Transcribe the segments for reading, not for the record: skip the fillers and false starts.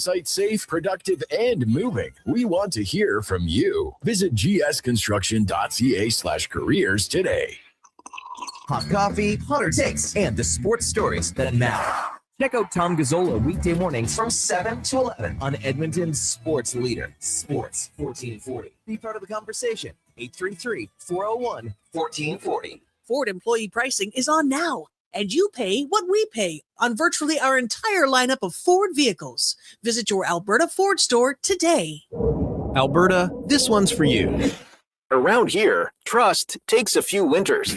Site safe, productive, and moving. We want to hear from you. Visit gsconstruction.ca/careers today. Hot coffee, hotter takes, and the sports stories that matter. Check out Tom Gazzola weekday mornings from 7 to 11 on Edmonton's sports leader, Sports 1440. Be part of the conversation. 833-401-1440. Ford employee pricing is on now, and you pay what we pay on virtually our entire lineup of Ford vehicles. Visit your Alberta Ford store today. Alberta, this one's for you. Around here, trust takes a few winters.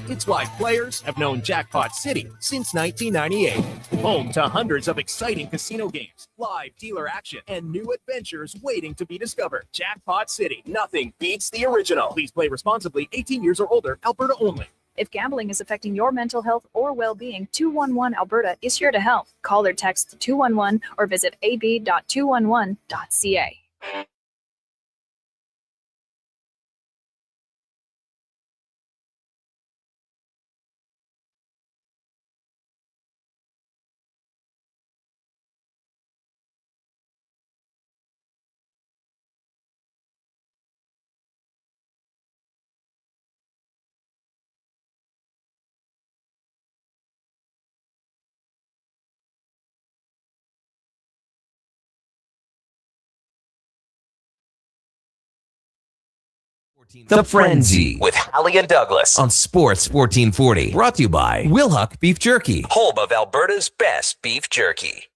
It's why players have known Jackpot City since 1998. Home to hundreds of exciting casino games, live dealer action, and new adventures waiting to be discovered. Jackpot City, nothing beats the original. Please play responsibly, 18 years or older, Alberta only. If gambling is affecting your mental health or well-being, 211 Alberta is here to help. Call or text 211 or visit ab.211.ca. The Frenzy with Halley and Douglas on Sports 1440. Brought to you by Wilhuck Beef Jerky, home of Alberta's best beef jerky.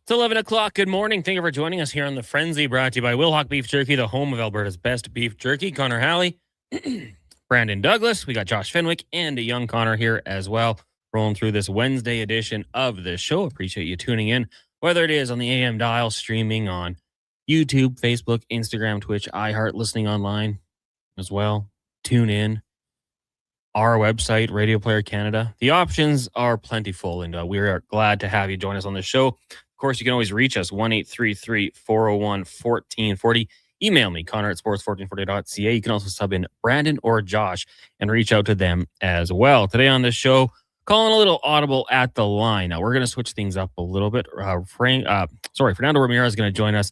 It's 11 o'clock. Good morning. Thank you for joining us here on The Frenzy, brought to you by Wilhuck Beef Jerky, the home of Alberta's best beef jerky. Connor Halley, Brandon Douglas. We got Josh Fenwick and a young Connor here as well, rolling through this Wednesday edition of the show. Appreciate you tuning in, whether it is on the AM dial, streaming on YouTube, Facebook, Instagram, Twitch, iHeart, listening online as well. Tune in. Our website, Radio Player Canada. The options are plentiful, and we are glad to have you join us on the show. Of course, you can always reach us, 1-833-401-1440. Email me, connor@sports1440.ca. You can also sub in Brandon or Josh and reach out to them as well. Today on the show, calling a little audible at the line. Now, we're going to switch things up a little bit. Fernando Ramirez is going to join us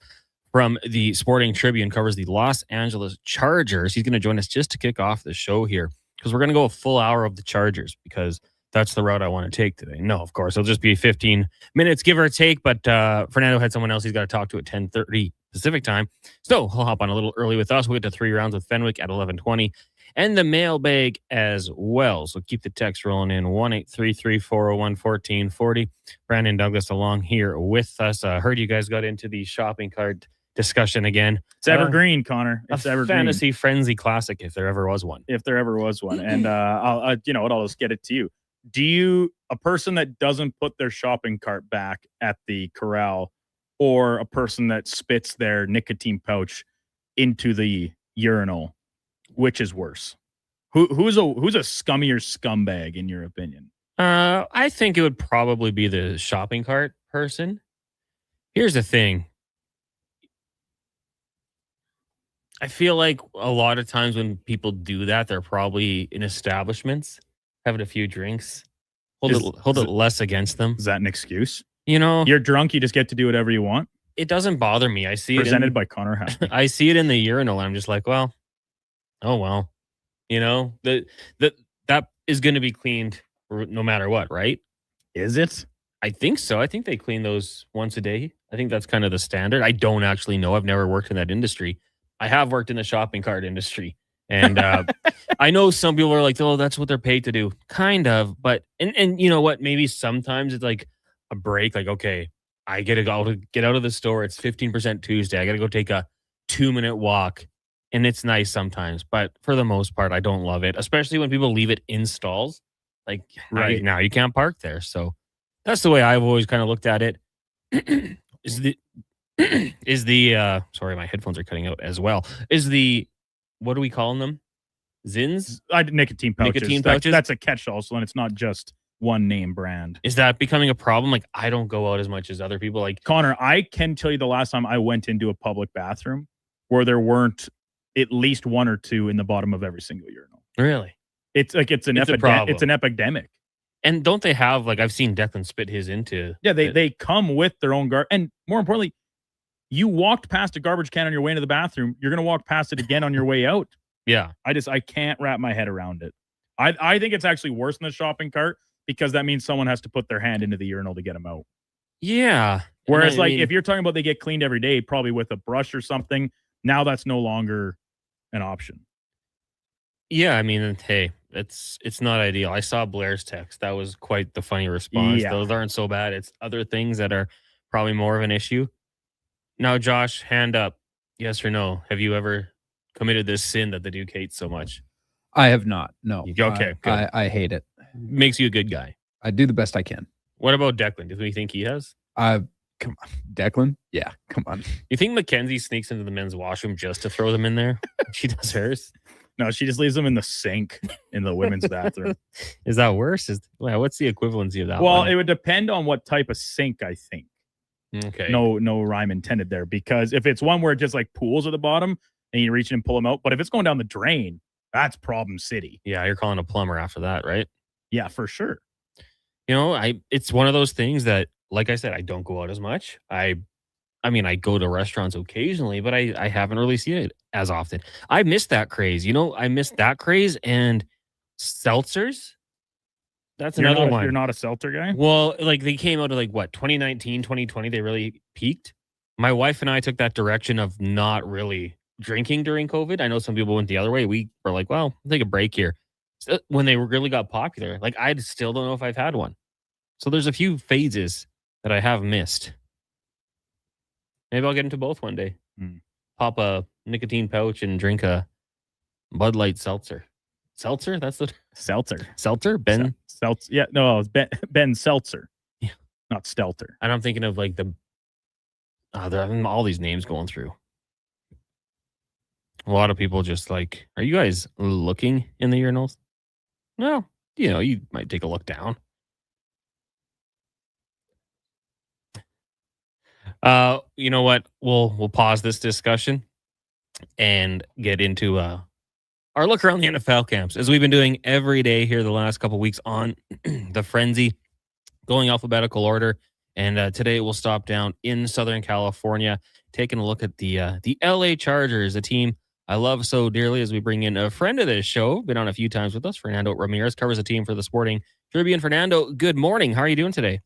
from the Sporting Tribune, covers the Los Angeles Chargers. He's going to join us just to kick off the show here, because we're going to go a full hour of the Chargers, because that's the route I want to take today. No, of course, it'll just be 15 minutes, give or take, but Fernando had someone else he's got to talk to at 10:30 Pacific time. So he'll hop on a little early with us. We'll get to 3 rounds with Fenwick at 11:20 and the mailbag as well. So keep the text rolling in, 1-833-401-1440. Brandon Douglas along here with us. Heard you guys got into the shopping cart discussion again. It's evergreen, Connor. It's evergreen. Fantasy frenzy classic, if there ever was one. If there ever was one. And I'll just get it to you. A person that doesn't put their shopping cart back at the corral, or a person that spits their nicotine pouch into the urinal, which is worse? Who's a scummier scumbag in your opinion? I think it would probably be the shopping cart person. Here's the thing. I feel like a lot of times when people do that, they're probably in establishments having a few drinks. Hold it less against them. Is that an excuse? You know, you're drunk. You just get to do whatever you want. It doesn't bother me. I see presented by Connor Halley. I see it in the urinal, and I'm just like, well, oh well, you know, that is going to be cleaned no matter what, right? Is it? I think so. I think they clean those once a day. I think that's kind of the standard. I don't actually know. I've never worked in that industry. I have worked in the shopping cart industry. And I know some people are like, oh, that's what they're paid to do. Kind of. But, and you know what? Maybe sometimes it's like a break. Like, okay, I get to go get out of the store. It's 15% Tuesday. I got to go take a 2-minute walk. And it's nice sometimes. But for the most part, I don't love it. Especially when people leave it in stalls. Like, right now you can't park there. So that's the way I've always kind of looked at it. Sorry, my headphones are cutting out as well. What are we calling them? Zins? Nicotine pouches. Nicotine pouches? That's a catch-all, so then it's not just one name brand. Is that becoming a problem? Like, I don't go out as much as other people. Like, Connor, I can tell you the last time I went into a public bathroom where there weren't at least one or two in the bottom of every single urinal. really? It's like it's an epidemic. And don't they have, like, I've seen Declan spit his into. Yeah, they come with their own and more importantly, you walked past a garbage can on your way into the bathroom. You're going to walk past it again on your way out. Yeah. I can't wrap my head around it. I think it's actually worse than the shopping cart because that means someone has to put their hand into the urinal to get them out. Yeah. Whereas, if you're talking about they get cleaned every day, probably with a brush or something, now that's no longer an option. Yeah, I mean, hey, it's not ideal. I saw Blair's text. That was quite the funny response. Yeah. Those aren't so bad. It's other things that are probably more of an issue. Now, Josh, hand up. Yes or no? Have you ever committed this sin that the Duke hates so much? I have not. No. Okay, good. I hate it. Makes you a good guy. I do the best I can. What about Declan? Do we think he has? Come on. Declan? Yeah, come on. You think Mackenzie sneaks into the men's washroom just to throw them in there? She does hers? No, she just leaves them in the sink in the women's bathroom. Is that worse? What's the equivalency of that? Well, it would depend on what type of sink, I think. Okay. No rhyme intended there, because if it's one where it just like pools at the bottom and you reach in and pull them out, but if it's going down the drain, that's problem city. Yeah, you're calling a plumber after that, right? Yeah, for sure. You know, it's one of those things that, like I said, I don't go out as much. I mean, I go to restaurants occasionally, but I haven't really seen it as often. I missed that craze. You know, I missed that craze and seltzers. That's another one. You're not a seltzer guy? Well, like they came out of 2019, 2020, they really peaked. My wife and I took that direction of not really drinking during COVID. I know some people went the other way. We were like, well, I'll take a break here. So when they really got popular, I still don't know if I've had one. So there's a few phases that I have missed. Maybe I'll get into both one day. Pop a nicotine pouch and drink a Bud Light seltzer. Seltzer? That's the Seltzer. Seltzer? Ben? Seltzer. Yeah, no, it's Ben Seltzer. Yeah. Not Stelter. And I'm thinking of all these names going through. A lot of people just are you guys looking in the urinals? No. You might take a look down. You know what? We'll pause this discussion and get into our look around the NFL camps, as we've been doing every day here the last couple weeks on the Frenzy, going alphabetical order. And today we'll stop down in Southern California, taking a look at the LA Chargers, a team I love so dearly, as we bring in a friend of this show, been on a few times with us, Fernando Ramirez, covers the team for the Sporting Tribune. Fernando, good morning. How are you doing today?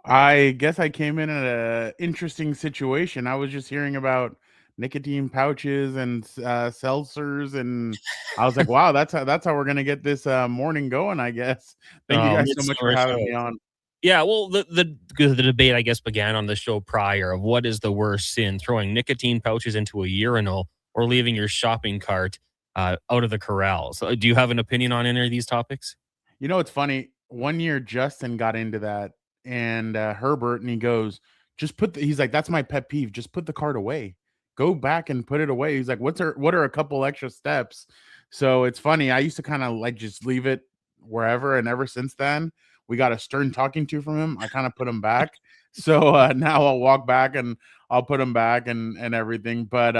I guess I came in at an interesting situation. I was just hearing about nicotine pouches and seltzers, and I was like, wow, that's how we're gonna get this morning going, I guess. Thank you guys so much for having me on. Yeah, well, the debate, I guess, began on the show prior of what is the worst sin, throwing nicotine pouches into a urinal or leaving your shopping cart out of the corral. So do you have an opinion on any of these topics? You know, it's funny. One year, Justin got into that, and Herbert, and he goes, he's like, that's my pet peeve. Just put the cart away. Go back and put it away. He's like, what are a couple extra steps? So it's funny. I used to kind of just leave it wherever. And ever since then, we got a stern talking to from him. I kind of put him back. So now I'll walk back and I'll put him back and everything. But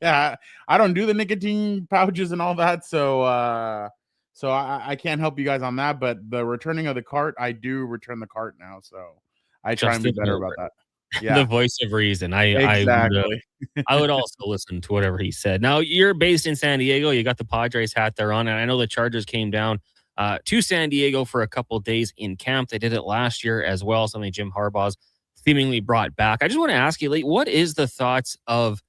yeah, I don't do the nicotine pouches and all that. So I can't help you guys on that. But the returning of the cart, I do return the cart now. So I try and be better about that. Yeah. The voice of reason. Exactly. I would also listen to whatever he said. Now, you're based in San Diego. You got the Padres hat there on, and I know the Chargers came down to San Diego for a couple of days in camp. They did it last year as well, something Jim Harbaugh's seemingly brought back. I just want to ask you, what is the thoughts of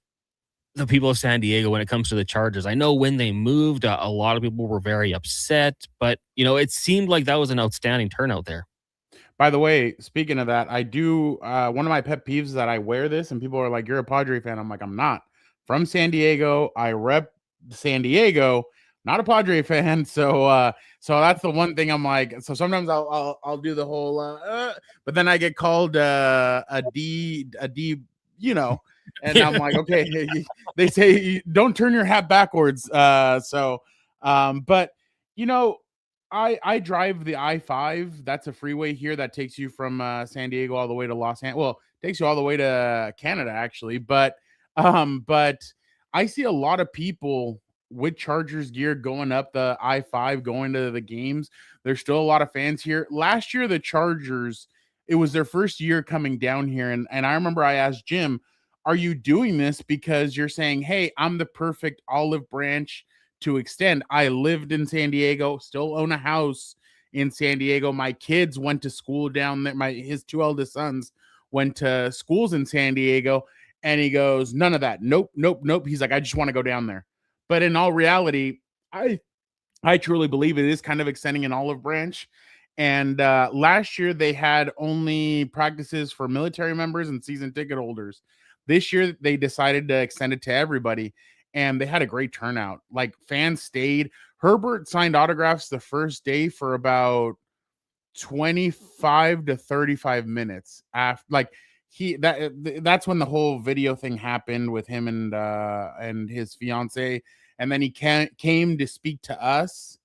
the people of San Diego when it comes to the Chargers? I know when they moved, a lot of people were very upset, but, it seemed like that was an outstanding turnout there. By the way, speaking of that, I do one of my pet peeves is that I wear this and people are like, you're a Padre fan. I'm like, I'm not. From San Diego. I rep San Diego, not a Padre fan. So that's the one thing I'm like, so sometimes I'll do the whole but then I get called a D, and I'm like, okay, they say don't turn your hat backwards. But I drive the I-5. That's a freeway here that takes you from San Diego all the way to Los Angeles. Well, takes you all the way to Canada actually, but I see a lot of people with Chargers gear going up the I-5, going to the games. There's still a lot of fans here. Last year, the Chargers, it was their first year coming down here, and I remember I asked Jim, "Are you doing this because you're saying, hey, I'm the perfect olive branch to extend? I lived in San Diego, still own a house in San Diego. My kids went to school down there. His two eldest sons went to schools in San Diego." And he goes, "None of that. Nope, nope, nope." He's like, "I just want to go down there." But in all reality, I truly believe it is kind of extending an olive branch. And last year they had only practices for military members and season ticket holders. This year they decided to extend it to everybody, and they had a great turnout. Like, fans stayed. Herbert signed autographs the first day for about 25 to 35 minutes after, like, that's when the whole video thing happened with him and his fiance, and then he came to speak to us,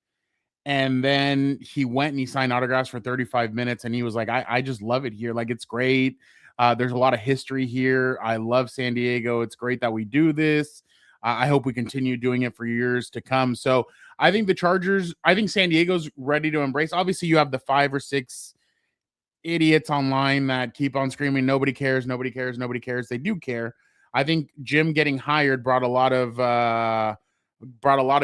and then he went and he signed autographs for 35 minutes, and he was like, I just love it here. Like, it's great. There's a lot of history here. I love San Diego. It's great that we do this. I hope we continue doing it for years to come. So I think I think San Diego's ready to embrace. Obviously, you have the 5 or 6 idiots online that keep on screaming, nobody cares, nobody cares, nobody cares. They do care. I think Jim getting hired brought a lot of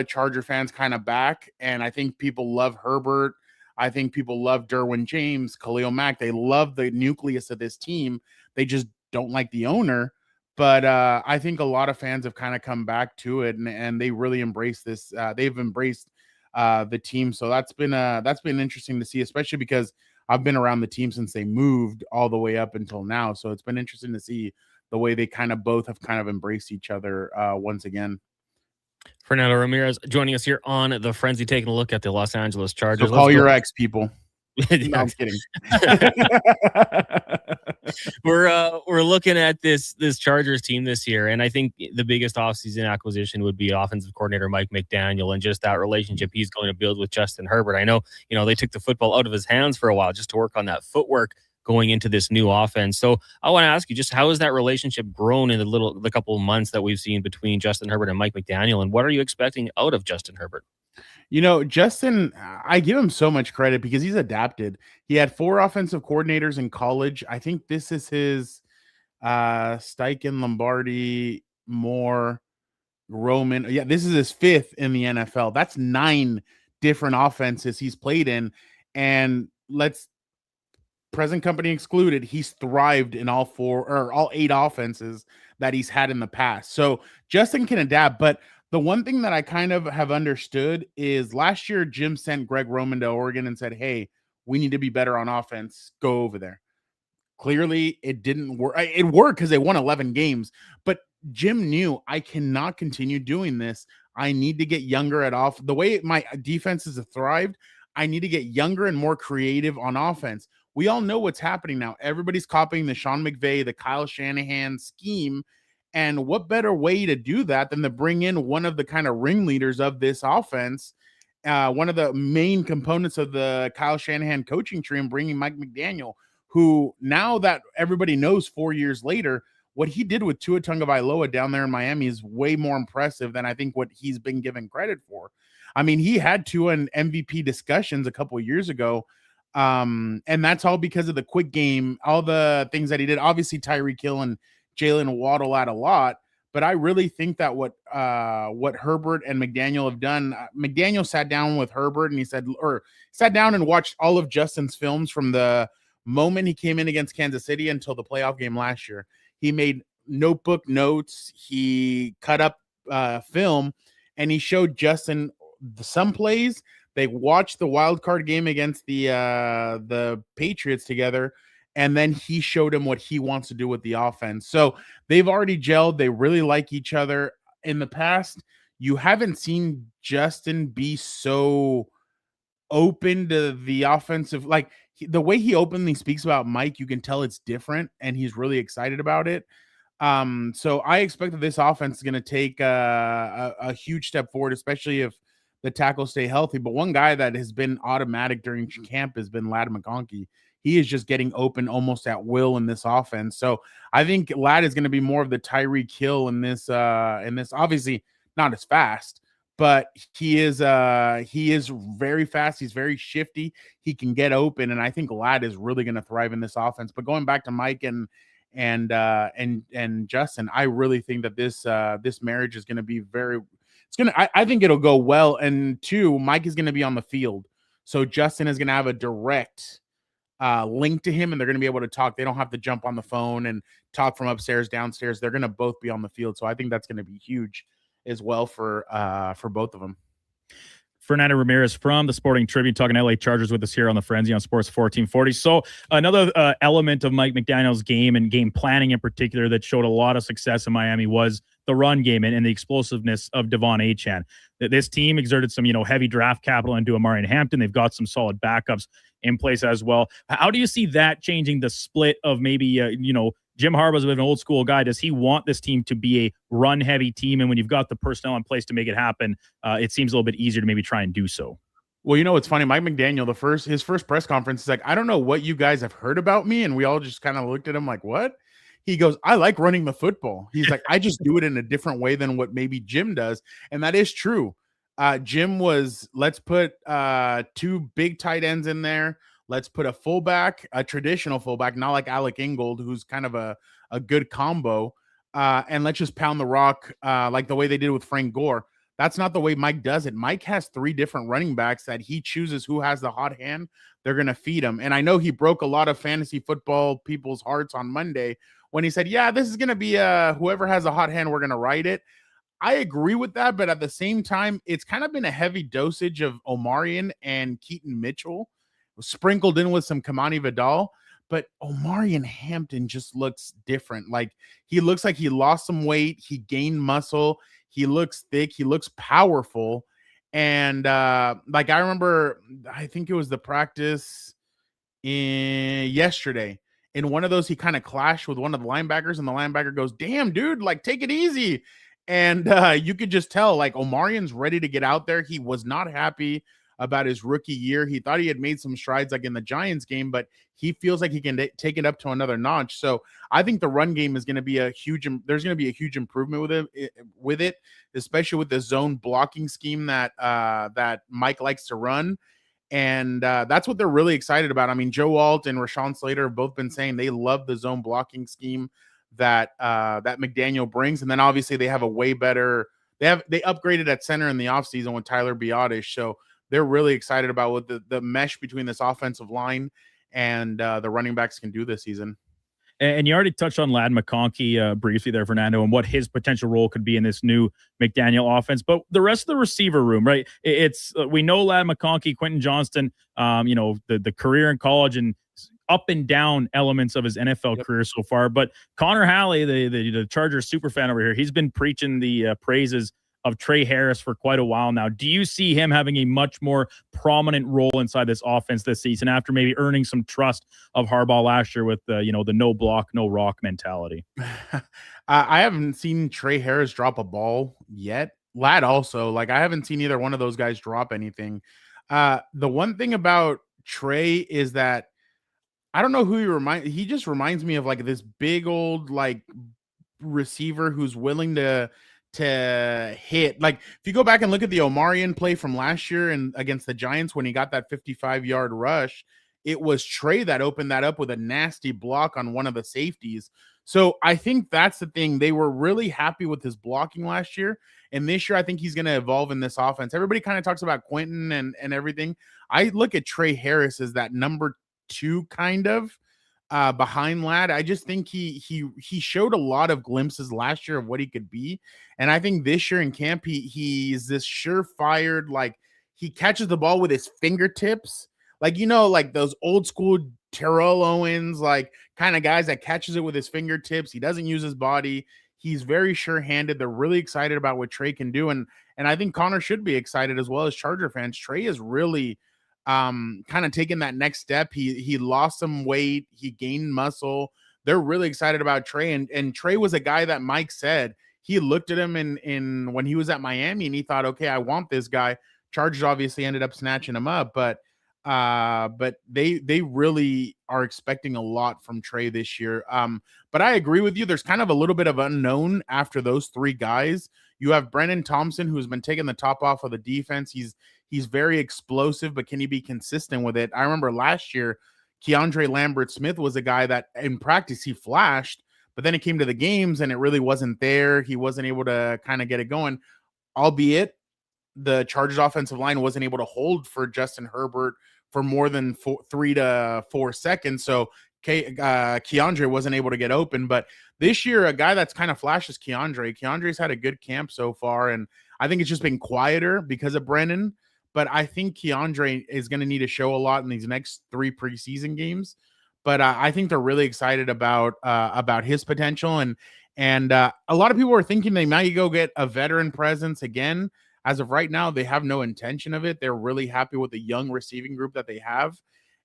Charger fans kind of back, and I think people love Herbert. I think people love Derwin James, Khalil Mack. They love the nucleus of this team. They just don't like the owner. But I think a lot of fans have kind of come back to it, and they really embrace this. They've embraced the team. So that's been interesting to see, especially because I've been around the team since they moved all the way up until now. So it's been interesting to see the way they kind of both have kind of embraced each other once again. Fernando Ramirez joining us here on The Frenzy, taking a look at the Los Angeles Chargers. So call your ex, people. No, I'm kidding. We're looking at this Chargers team this year, and I think the biggest offseason acquisition would be offensive coordinator Mike McDaniel, and just that relationship he's going to build with Justin Herbert. I know, they took the football out of his hands for a while just to work on that footwork going into this new offense. So I want to ask you, just how has that relationship grown in the couple of months that we've seen between Justin Herbert and Mike McDaniel, and what are you expecting out of Justin Herbert? Justin, I give him so much credit because he's adapted. He had 4 offensive coordinators in college. I think this is his Steichen, Lombardi, Moore, Roman. Yeah, this is his 5th in the NFL. That's 9 different offenses he's played in. And present company excluded, he's thrived in all 4 or all 8 offenses that he's had in the past. So Justin can adapt, but the one thing that I kind of have understood is last year, Jim sent Greg Roman to Oregon and said, "Hey, we need to be better on offense. Go over there." Clearly, it didn't work. It worked because they won 11 games, but Jim knew, I cannot continue doing this. I need to get younger at off. The way my defenses have thrived, I need to get younger and more creative on offense. We all know what's happening now. Everybody's copying the Sean McVay, the Kyle Shanahan scheme. And what better way to do that than to bring in one of the kind of ringleaders of this offense, one of the main components of the Kyle Shanahan coaching tree, and bringing Mike McDaniel, who, now that everybody knows 4 years later, what he did with Tua Tagovailoa down there in Miami is way more impressive than I think what he's been given credit for. I mean, he had Tua in MVP discussions a couple of years ago, and that's all because of the quick game, all the things that he did. Obviously, Tyreek Hill and Jalen Waddle out a lot, but I really think that what Herbert and McDaniel have done, McDaniel sat down with Herbert and sat down and watched all of Justin's films from the moment he came in against Kansas City until the playoff game last year. He made notebook notes. He cut up film, and he showed Justin some plays. They watched the wild card game against the Patriots together, and then he showed him what he wants to do with the offense. So they've already gelled. They really like each other. In the past, you haven't seen Justin be so open to the offensive. Like, the way he openly speaks about Mike, you can tell it's different, and he's really excited about it. So I expect that this offense is going to take a huge step forward, especially if the tackles stay healthy. But one guy that has been automatic during camp has been Ladd McConkey. He is just getting open almost at will in this offense. So I think Ladd is going to be more of the Tyreek Hill in this. Obviously not as fast, but he is very fast. He's very shifty. He can get open, and I think Ladd is really going to thrive in this offense. But going back to Mike and Justin, I really think that this marriage is going to be I think it'll go well. And two, Mike is going to be on the field, so Justin is going to have a direct link to him, and they're going to be able to talk. They don't have to jump on the phone and talk from upstairs, downstairs. They're going to both be on the field, so I think that's going to be huge as well for both of them. Fernando Ramirez from the Sporting Tribune talking LA Chargers with us here on the Frenzy on Sports 1440. So another element of Mike McDaniel's game and game planning in particular that showed a lot of success in Miami was the run game and the explosiveness of Devon Achane. This team exerted some, heavy draft capital into Amari and Hampton. They've got some solid backups in place as well. How do you see that changing the split of maybe, Jim Harbaugh's an old school guy. Does he want this team to be a run heavy team? And when you've got the personnel in place to make it happen, it seems a little bit easier to maybe try and do so. Well, it's funny. Mike McDaniel, his first press conference is like, I don't know what you guys have heard about me. And we all just kind of looked at him like, what? He goes, I like running the football. He's like, I just do it in a different way than what maybe Jim does. And that is true. Jim was, let's put two big tight ends in there. Let's put a fullback, a traditional fullback, not like Alec Ingold, who's kind of a good combo. And let's just pound the rock like the way they did with Frank Gore. That's not the way Mike does it. Mike has three different running backs that he chooses who has the hot hand. They're going to feed him. And I know he broke a lot of fantasy football people's hearts on Monday when he said, yeah, this is going to be whoever has a hot hand, we're going to ride it. I agree with that. But at the same time, it's kind of been a heavy dosage of Omarion and Keaton Mitchell sprinkled in with some Kamani Vidal. But Omari and Hampton just looks different. Like he looks like he lost some weight. He gained muscle. He looks thick. He looks powerful. And like I remember, I think it was the practice yesterday. In one of those, he kind of clashed with one of the linebackers, and the linebacker goes, damn, dude, like take it easy. And you could just tell like Omarion's ready to get out there. He was not happy about his rookie year. He thought he had made some strides like in the Giants game, but he feels like he can take it up to another notch. So I think the run game is going to be there's going to be a huge improvement with it, especially with the zone blocking scheme that Mike likes to run. And that's what they're really excited about. I mean, Joe Alt and Rashawn Slater have both been saying they love the zone blocking scheme that McDaniel brings. And then obviously they have a way better, they upgraded at center in the offseason with Tyler Biotish. So they're really excited about what the mesh between this offensive line and the running backs can do this season. And you already touched on Ladd McConkey briefly there, Fernando, and what his potential role could be in this new McDaniel offense. But the rest of the receiver room, right? It's we know Ladd McConkey, Quentin Johnston, the career in college and up and down elements of his NFL career so far. But Connor Halley, the Chargers super fan over here, he's been preaching the praises of Trey Harris for quite a while now. Do you see him having a much more prominent role inside this offense this season after maybe earning some trust of Harbaugh last year with the no block, no rock mentality? I haven't seen Trey Harris drop a ball yet. Ladd also, like I haven't seen either one of those guys drop anything. The one thing about Trey is that I don't know who he just reminds me of like this big old like receiver who's willing to hit. Like if you go back and look at the Omarion play from last year and against the Giants when he got that 55-yard rush, it was Trey that opened that up with a nasty block on one of the safeties. So I think that's the thing. They were really happy with his blocking last year. And this year, I think he's going to evolve in this offense. Everybody kind of talks about Quentin and everything. I look at Trey Harris as that number 2 kind of behind Ladd. I just think he showed a lot of glimpses last year of what he could be. And I think this year in camp, he's this surefire, like he catches the ball with his fingertips. Like, like those old school Terrell Owens, like kind of guys that catches it with his fingertips. He doesn't use his body. He's very sure-handed. They're really excited about what Trey can do. And I think Connor should be excited as well as Charger fans. Trey is really kind of taking that next step. He lost some weight. He gained muscle. They're really excited about Trey. And Trey was a guy that Mike said he looked at him in when he was at Miami and he thought, okay, I want this guy Chargers obviously ended up snatching him up, but they really are expecting a lot from Trey this year. But I agree with you. There's kind of a little bit of unknown after those three guys. You have Brennan Thompson, who's been taking the top off of the defense. He's very explosive, but can he be consistent with it? I remember last year, Keandre Lambert-Smith was a guy that in practice he flashed, but then it came to the games and it really wasn't there. He wasn't able to kind of get it going, albeit the Chargers offensive line wasn't able to hold for Justin Herbert for more than 3 to 4 seconds. So Keandre wasn't able to get open. But this year, a guy that's kind of flashed is Keandre. Keandre's had a good camp so far, and I think it's just been quieter because of Brennan. But I think Keandre is going to need to show a lot in these next 3 preseason games. But I think they're really excited about his potential. And a lot of people are thinking they might go get a veteran presence again. As of right now, they have no intention of it. They're really happy with the young receiving group that they have.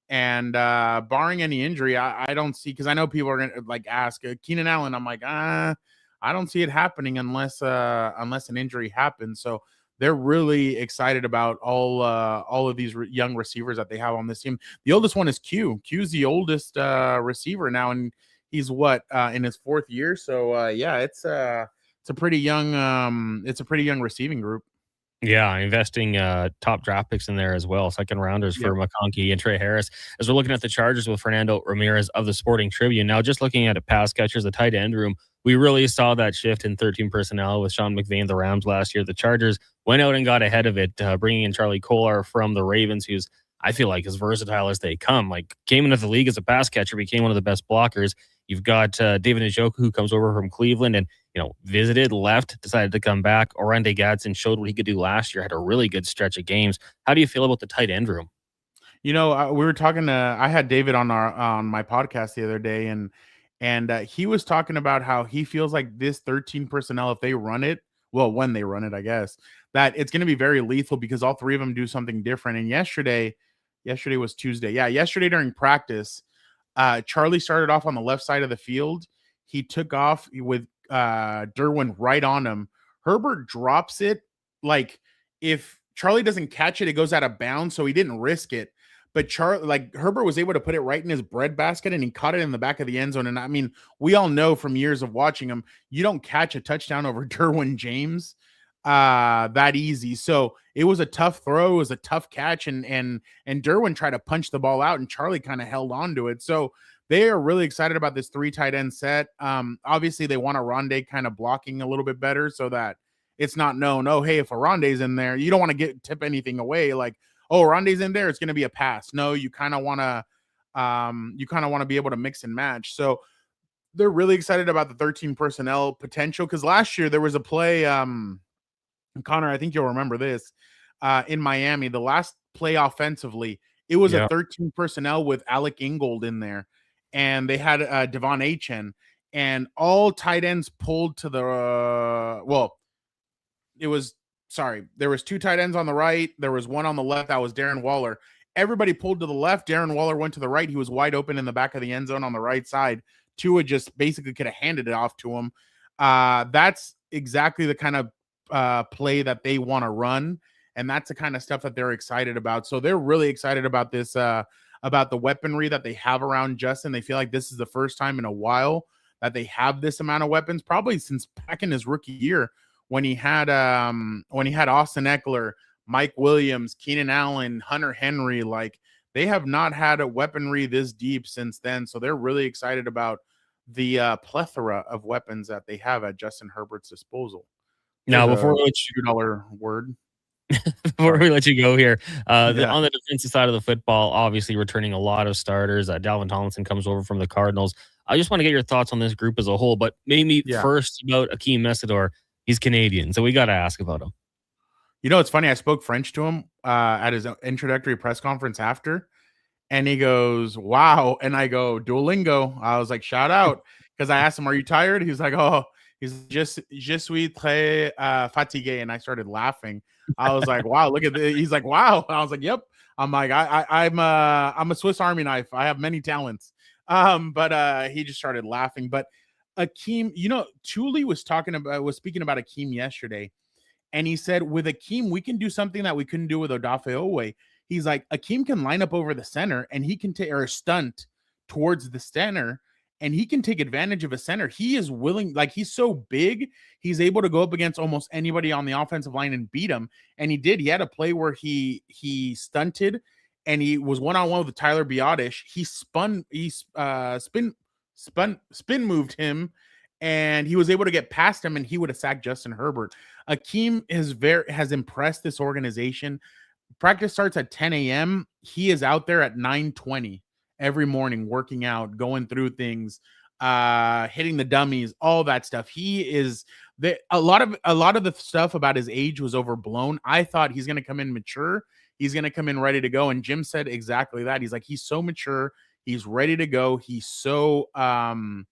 And barring any injury, I don't see, because I know people are going to like ask Keenan Allen. I'm like, I don't see it happening unless an injury happens. So they're really excited about all of these young receivers that they have on this team. The oldest one is Q. Q's the oldest receiver now, and he's in his 4th year. So yeah, it's a pretty young receiving group. Yeah, investing top draft picks in there as well, second rounders for McConkey and Trey Harris. As we're looking at the Chargers with Fernando Ramirez of the Sporting Tribune. Now, just looking at pass catchers, the tight end room, we really saw that shift in 13 personnel with Sean McVay and the Rams last year. The Chargers went out and got ahead of it, bringing in Charlie Kolar from the Ravens, who's, I feel like, as versatile as they come. Like, came into the league as a pass catcher, became one of the best blockers. You've got David Njoku, who comes over from Cleveland and, visited, left, decided to come back. Orende Gadsden showed what he could do last year, had a really good stretch of games. How do you feel about the tight end room? We were talking I had David on my podcast the other day, and he was talking about how he feels like this 13 personnel, if they run it, when they run it, I guess, that it's going to be very lethal because all 3 of them do something different. And yesterday was Tuesday. Yeah, yesterday during practice, Charlie started off on the left side of the field. He took off with Derwin right on him. Herbert drops it. Like, if Charlie doesn't catch it, it goes out of bounds, so he didn't risk it. But Herbert was able to put it right in his breadbasket, and he caught it in the back of the end zone. And I mean, we all know from years of watching him, you don't catch a touchdown over Derwin James that easy. So it was a tough throw. It was a tough catch, and Derwin tried to punch the ball out, and Charlie kind of held on to it. So they are really excited about this 3 tight end set. Obviously they want Orende kind of blocking a little bit better so that it's not known, oh, hey, if Oronde's in there, you don't want to tip anything away. Like, oh, Oronde's in there, it's going to be a pass. No, you kind of want to be able to mix and match. So they're really excited about the 13 personnel potential, because last year there was a play, Connor, I think you'll remember this, in Miami, the last play offensively, it was a 13 personnel with Alec Ingold in there, and they had Devon Achen, and all tight ends pulled to the there was 2 tight ends on the right, there was 1 on the left, that was Darren Waller. Everybody pulled to the left, Darren Waller went to the right, he was wide open in the back of the end zone on the right side. Tua just basically could have handed it off to him. That's exactly the kind of play that they want to run, and that's the kind of stuff that they're excited about. So they're really excited about this, about the weaponry that they have around Justin. They feel like this is the first time in a while that they have this amount of weapons, probably since back in his rookie year when he had Austin Eckler, Mike Williams, Keenan Allen, Hunter Henry. Like, they have not had a weaponry this deep since then. So they're really excited about the plethora of weapons that they have at Justin Herbert's disposal. Now, before we $2 word. Before we let you go here, on the defensive side of the football, obviously returning a lot of starters. Dalvin Tomlinson comes over from the Cardinals. I just want to get your thoughts on this group as a whole, but maybe first about Akeem Messidor. He's Canadian, so we got to ask about him. It's funny. I spoke French to him at his introductory press conference after, and he goes, wow. And I go, Duolingo. I was like, shout out. Because I asked him, are you tired? He's like, oh, je suis très fatigué. And I started laughing. I was like, wow, look at this. He's like, wow. I was like, yep. I'm like, I'm a Swiss Army knife. I have many talents. But he just started laughing. But Akeem, Thule was speaking about Akeem yesterday. And he said, with Akeem, we can do something that we couldn't do with Odafe Owe. He's like, Akeem can line up over the center and he can take or stunt towards the center and he can take advantage of a center. He is willing, like he's so big, he's able to go up against almost anybody on the offensive line and beat him. And he did. He had a play where he stunted and he was one-on-one with Tyler Biotish. He spin moved him and he was able to get past him and he would have sacked Justin Herbert. Akeem has impressed this organization. Practice starts at 10 a.m. He is out there at 9:20 every morning, working out, going through things, hitting the dummies, all that stuff. A lot of the stuff about his age was overblown. I thought he's going to come in mature. He's going to come in ready to go. And Jim said exactly that. He's like, he's so mature. He's ready to go. He's so on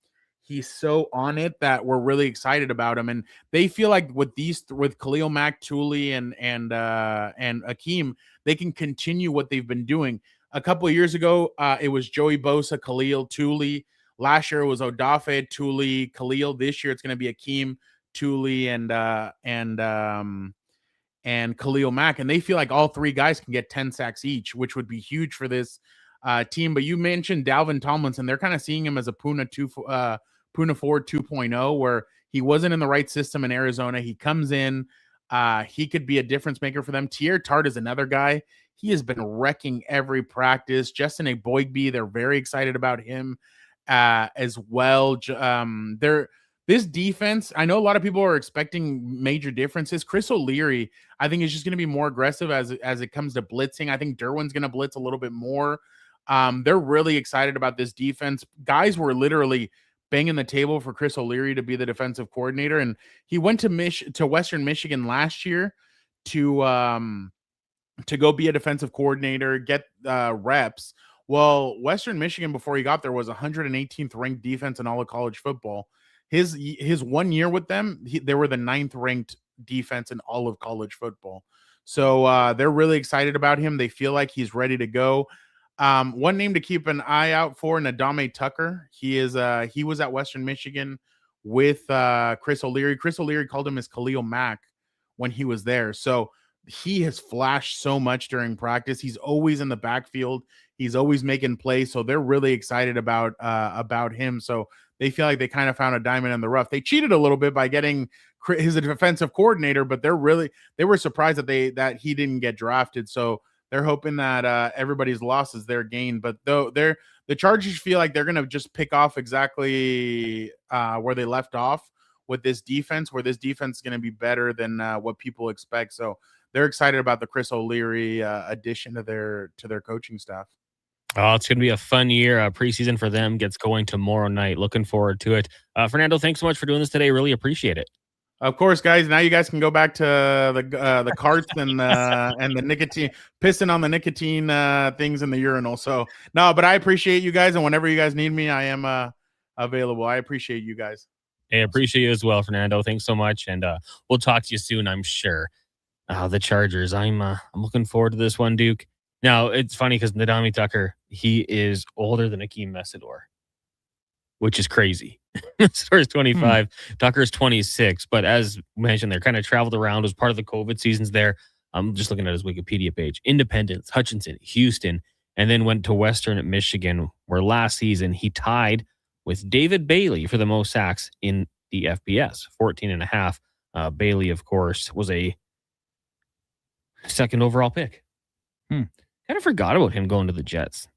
it that we're really excited about him. And they feel like with Khalil Mack, Thule, and Akeem, they can continue what they've been doing. A couple of years ago, it was Joey Bosa, Khalil, Thule. Last year it was Odafe, Thule, Khalil. This year it's going to be Akeem, Thule, and Khalil Mack. And they feel like all three guys can get 10 sacks each, which would be huge for this team. But you mentioned Dalvin Tomlinson. They're kind of seeing him as a Puna Ford 2.0, where he wasn't in the right system in Arizona. He comes in. He could be a difference maker for them. Tier Tart is another guy. He has been wrecking every practice. Justin Eboigbe, they're very excited about him as well. This defense, I know a lot of people are expecting major differences. Chris O'Leary, I think, is just going to be more aggressive as it comes to blitzing. I think Derwin's going to blitz a little bit more. They're really excited about this defense. Guys were literally banging the table for Chris O'Leary to be the defensive coordinator, and he went to Western Michigan last year to go be a defensive coordinator, get reps. Well, Western Michigan, before he got there, was 118th ranked defense in all of college football. His 1 year with them, they were the 9th ranked defense in all of college football. So they're really excited about him. They feel like he's ready to go. One name to keep an eye out for, Nadame Tucker. He was at Western Michigan with Chris O'Leary. Chris O'Leary called him his Khalil Mack when he was there. So he has flashed so much during practice. He's always in the backfield. He's always making plays. So they're really excited about him. So they feel like they kind of found a diamond in the rough. They cheated a little bit by getting his defensive coordinator, but they were surprised that he didn't get drafted. So they're hoping that everybody's loss is their gain. But the Chargers feel like they're going to just pick off exactly where they left off with this defense, where this defense is going to be better than what people expect. So they're excited about the Chris O'Leary addition to their coaching staff. Oh, it's going to be a fun year. Preseason for them gets going tomorrow night. Looking forward to it. Fernando, thanks so much for doing this today. Really appreciate it. Of course, guys. Now you guys can go back to the carts and the nicotine, pissing on the nicotine things in the urinal. So no, but I appreciate you guys, and whenever you guys need me, I am available. I appreciate you guys. Hey, appreciate you as well, Fernando. Thanks so much, and we'll talk to you soon, I'm sure. The Chargers. I'm looking forward to this one, Duke. Now, it's funny because Nadame Tucker, he is older than Akeem Messidor, which is crazy. Messidor is 25, Tucker's 26. But as mentioned, they're kind of traveled around as part of the COVID seasons there. I'm just looking at his Wikipedia page. Independence, Hutchinson, Houston, and then went to Western Michigan, where last season he tied with David Bailey for the most sacks in the FBS, 14.5. Bailey, of course, was a second overall pick. Kind of forgot about him going to the Jets.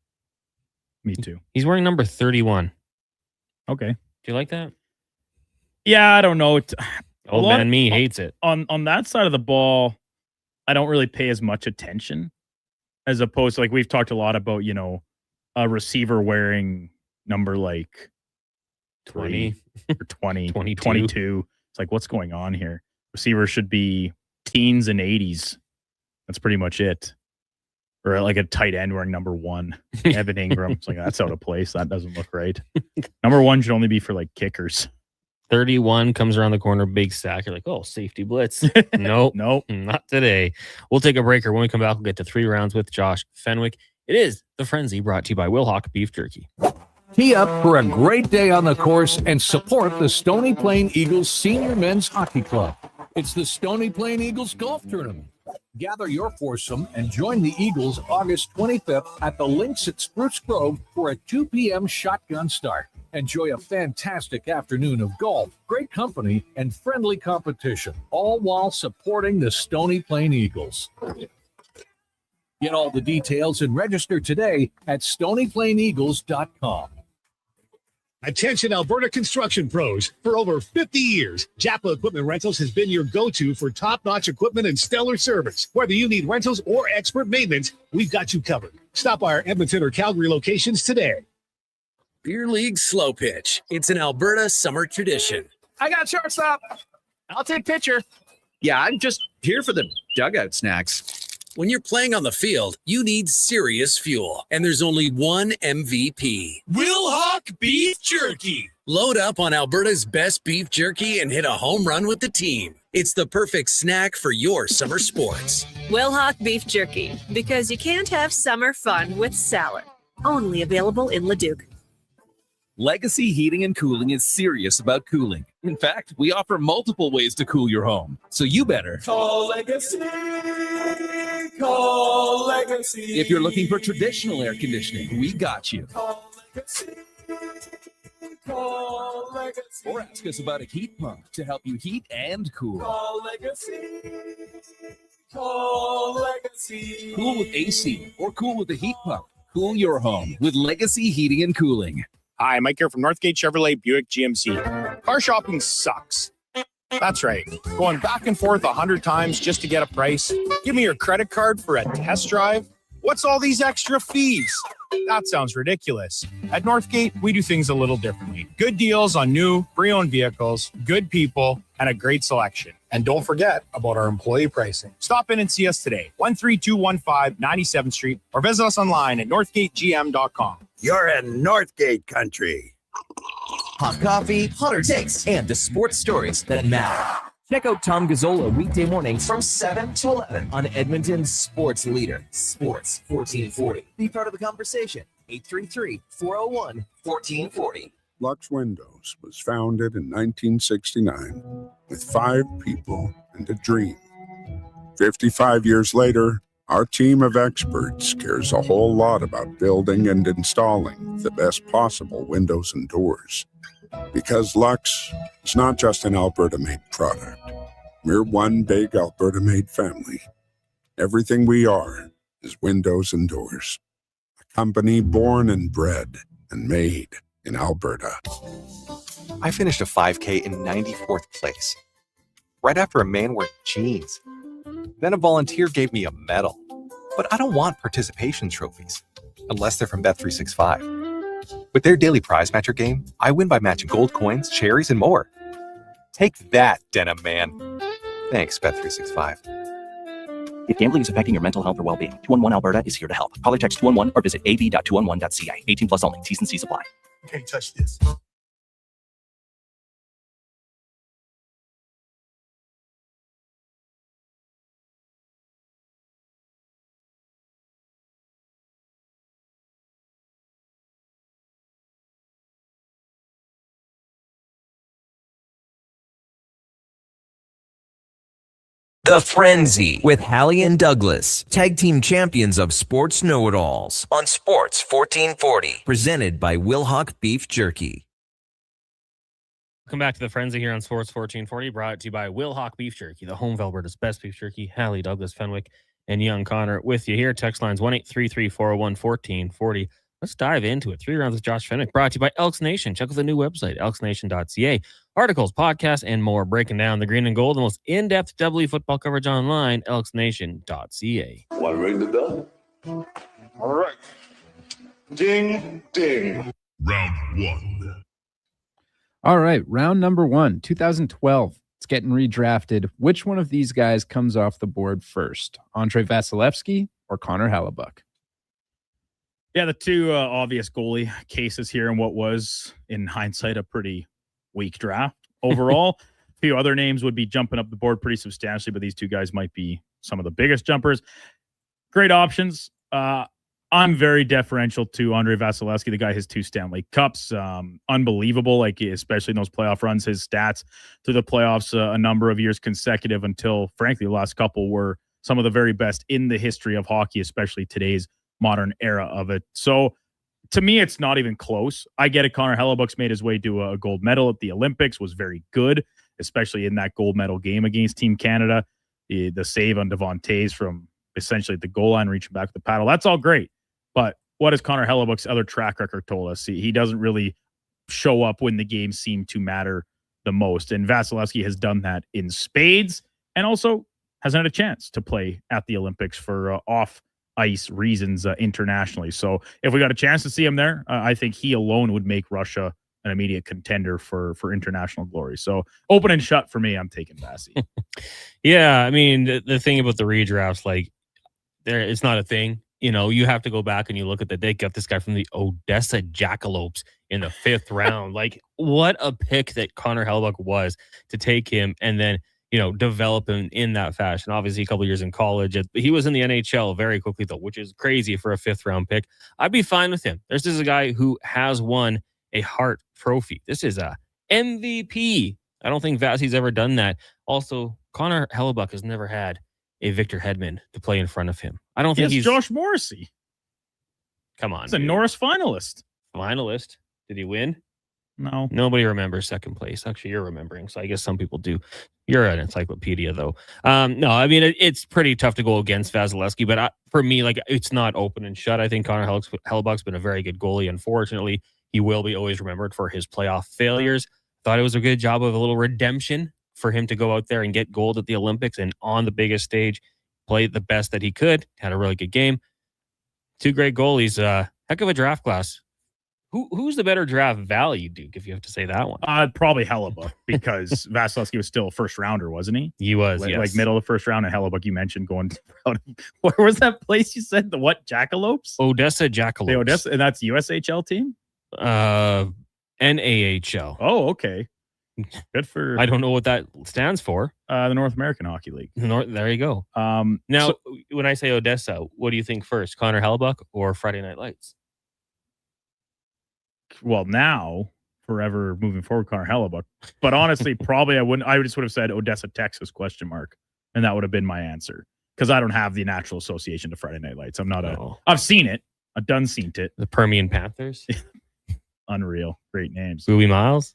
Me too. He's wearing number 31. Okay. Do you like that? Yeah, I don't know. Old man me hates it. On that side of the ball, I don't really pay as much attention as opposed to, like, we've talked a lot about, a receiver wearing number like 20 or 20, 22. 22. It's like, what's going on here? Receivers should be teens and 80s. That's pretty much it. Or like a tight end wearing number 1. Evan Ingram. It's like, that's out of place. That doesn't look right. Number 1 should only be for like kickers. 31 comes around the corner, big sack. You're like, oh, safety blitz. Nope. Not today. We'll take a breaker. When we come back, we'll get to 3 rounds with Josh Fenwick. It is The Frenzy, brought to you by Wilhock Beef Jerky. Tee up for a great day on the course and support the Stony Plain Eagles Senior Men's Hockey Club. It's the Stony Plain Eagles Golf Tournament. Gather your foursome and join the Eagles August 25th at the Links at Spruce Grove for a 2 p.m. shotgun start. Enjoy a fantastic afternoon of golf, great company, and friendly competition, all while supporting the Stony Plain Eagles. Get all the details and register today at stonyplaineagles.com. Attention Alberta construction pros. For over 50 years, Japa Equipment Rentals has been your go-to for top-notch equipment and stellar service. Whether you need rentals or expert maintenance, we've got you covered. Stop by our Edmonton or Calgary locations today. Beer League Slow Pitch. It's an Alberta summer tradition. I got shortstop. I'll take pitcher. Yeah, I'm just here for the dugout snacks. When you're playing on the field, you need serious fuel. And there's only one MVP. Wilhock Beef Jerky. Load up on Alberta's best beef jerky and hit a home run with the team. It's the perfect snack for your summer sports. Wilhock Beef Jerky, because you can't have summer fun with salad. Only available in Leduc. Legacy Heating and Cooling is serious about cooling. In fact, we offer multiple ways to cool your home. So you better call Legacy. Call Legacy. If you're looking for traditional air conditioning, we got you. Call Legacy. Call Legacy. Or ask us about a heat pump to help you heat and cool. Call Legacy. Call Legacy. Cool with AC or cool with a heat pump. Cool your home with Legacy Heating and Cooling. Hi, Mike here from Northgate Chevrolet Buick GMC. Car shopping sucks. That's right. Going back and forth 100 times just to get a price. Give me your credit card for a test drive. What's all these extra fees? That sounds ridiculous. At Northgate, we do things a little differently. Good deals on new, pre-owned vehicles, good people, and a great selection. And don't forget about our employee pricing. Stop in and see us today, 13215 97th Street, or visit us online at northgategm.com. You're in Northgate country. Hot coffee, hotter takes, and the sports stories that matter. Check out Tom Gazzola weekday mornings from 7 to 11 on Edmonton's sports leader, Sports 1440. Be part of the conversation. 833-401-1440. Lux Windows was founded in 1969 with 5 people and a dream. 55 years later, our team of experts cares a whole lot about building and installing the best possible windows and doors. Because Lux is not just an Alberta-made product. We're one big Alberta-made family. Everything we are is windows and doors. A company born and bred and made in Alberta. I finished a 5K in 94th place, right after a man wearing jeans. Then a volunteer gave me a medal. But I don't want participation trophies, unless they're from Bet365. With their daily prize matcher game, I win by matching gold coins, cherries, and more. Take that, denim man. Thanks, Bet365. If gambling is affecting your mental health or well-being, 211 Alberta is here to help. Call or text 211 or visit av.211.ca. 18 plus only. T's and C's apply. Can't touch this. The Frenzy with Halley and Douglas, tag team champions of sports know-it-alls on Sports 1440, presented by Wilhock Beef Jerky. Welcome back to the Frenzy here on Sports 1440, brought to you by Wilhock Beef Jerky, the home of Alberta's best beef jerky. Halley, Douglas, Fenwick, and Young Connor with you here. Text lines 1-833-401-1440. Let's dive into it. 3 rounds with Josh Fenwick, brought to you by Elks Nation. Check out the new website, elksnation.ca. Articles, podcasts, and more, breaking down the green and gold, the most in-depth W football coverage online, elksnation.ca. Want to ring the bell? All right. Ding, ding. Round 1. All right, round number 1, 2012. It's getting redrafted. Which one of these guys comes off the board first? Andre Vasilevsky or Connor Hellebuyck? Yeah, the two obvious goalie cases here and what was, in hindsight, a pretty weak draft overall. A few other names would be jumping up the board pretty substantially, but these two guys might be some of the biggest jumpers. Great options. I'm I'm very deferential to Andre Vasilevsky. The guy has 2 Stanley Cups. Unbelievable, like especially in those playoff runs. His stats through the playoffs a number of years consecutive until, frankly, the last couple were some of the very best in the history of hockey, especially today's modern era of it. So to me, it's not even close. I get it. Connor Hellebuyck's made his way to a gold medal at the Olympics, was very good, especially in that gold medal game against Team Canada. The save on Devon Toews from essentially the goal line, reaching back with the paddle. That's all great. But what has Connor Hellebuyck's other track record told us? He doesn't really show up when the games seem to matter the most. And Vasilevsky has done that in spades, and also hasn't had a chance to play at the Olympics for off-ice reasons internationally. So if we got a chance to see him there, I think he alone would make Russia an immediate contender for international glory. So open and shut for me, I'm taking Vasi. Yeah, I mean, the thing about the redrafts, like, it's not a thing. You know, you have to go back and you look at they got this guy from the Odessa Jackalopes in the 5th round. Like, what a pick that Connor Hellebuyck was to take him and then, you know, develop him in that fashion. Obviously, a couple of years in college. He was in the NHL very quickly, though, which is crazy for a 5th round pick. I'd be fine with him. This is a guy who has won a Hart Trophy. This is a MVP. I don't think Vasi's ever done that. Also, Connor Hellebuyck has never had a Victor Hedman to play in front of him. I don't think he's Josh Morrissey. Come on. He's a Norris finalist. Finalist. Did he win? No. Nobody remembers second place. Actually, you're remembering, so I guess some people do. You're an encyclopedia, though. No, I mean, it's pretty tough to go against Vasilevsky, but for me, like, it's not open and shut. I think Connor Hellebuyck's been a very good goalie. Unfortunately, he will be always remembered for his playoff failures. Thought it was a good job of a little redemption for him to go out there and get gold at the Olympics and on the biggest stage, play the best that he could. Had a really good game. 2 great goalies. Heck of a draft class. Who's the better draft value, Duke, if you have to say that one? Probably Hellebuyck, because Vasilevsky was still a first rounder, wasn't he? He was, like, yes. Like middle of the first round, and Hellebuyck, you mentioned going out. Where was that place you said? The what? Jackalopes? Odessa Jackalopes. The Odessa, and that's USHL team? NAHL. Oh, okay. Good for... I don't know what that stands for. The North American Hockey League. There you go. Now, when I say Odessa, what do you think first? Connor Hellebuyck or Friday Night Lights? Well, now, forever moving forward, Connor Hellebuyck. But honestly, probably I just would have said Odessa, Texas, ? And that would have been my answer. Because I don't have the natural association to Friday Night Lights. I'm not I've seen it. I've done seen it. The Permian Panthers? Unreal. Great names. Bowie Miles?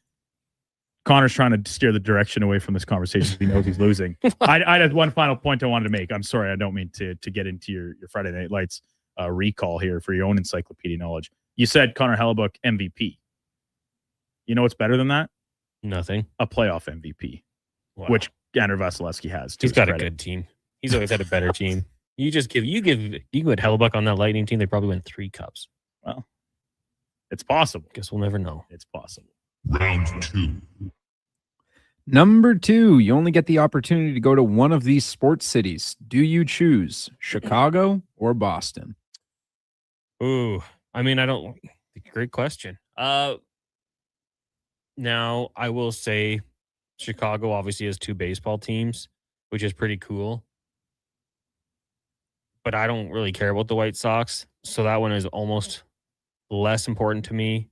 Connor's trying to steer the direction away from this conversation. He knows he's losing. I had one final point I wanted to make. I'm sorry, I don't mean to get into your Friday Night Lights recall here for your own encyclopedia knowledge. You said Connor Hellebuyck MVP. You know what's better than that? Nothing. A playoff MVP, which Andrew Vasilevsky has. He's got a good team. He's always had a better team. You put Hellebuyck on that Lightning team, they probably win 3 cups. Well, it's possible. Guess we'll never know. It's possible. Round 2. Number 2, you only get the opportunity to go to one of these sports cities. Do you choose Chicago or Boston? Ooh, I mean, great question. Now, I will say Chicago obviously has 2 baseball teams, which is pretty cool. But I don't really care about the White Sox, so that one is almost less important to me.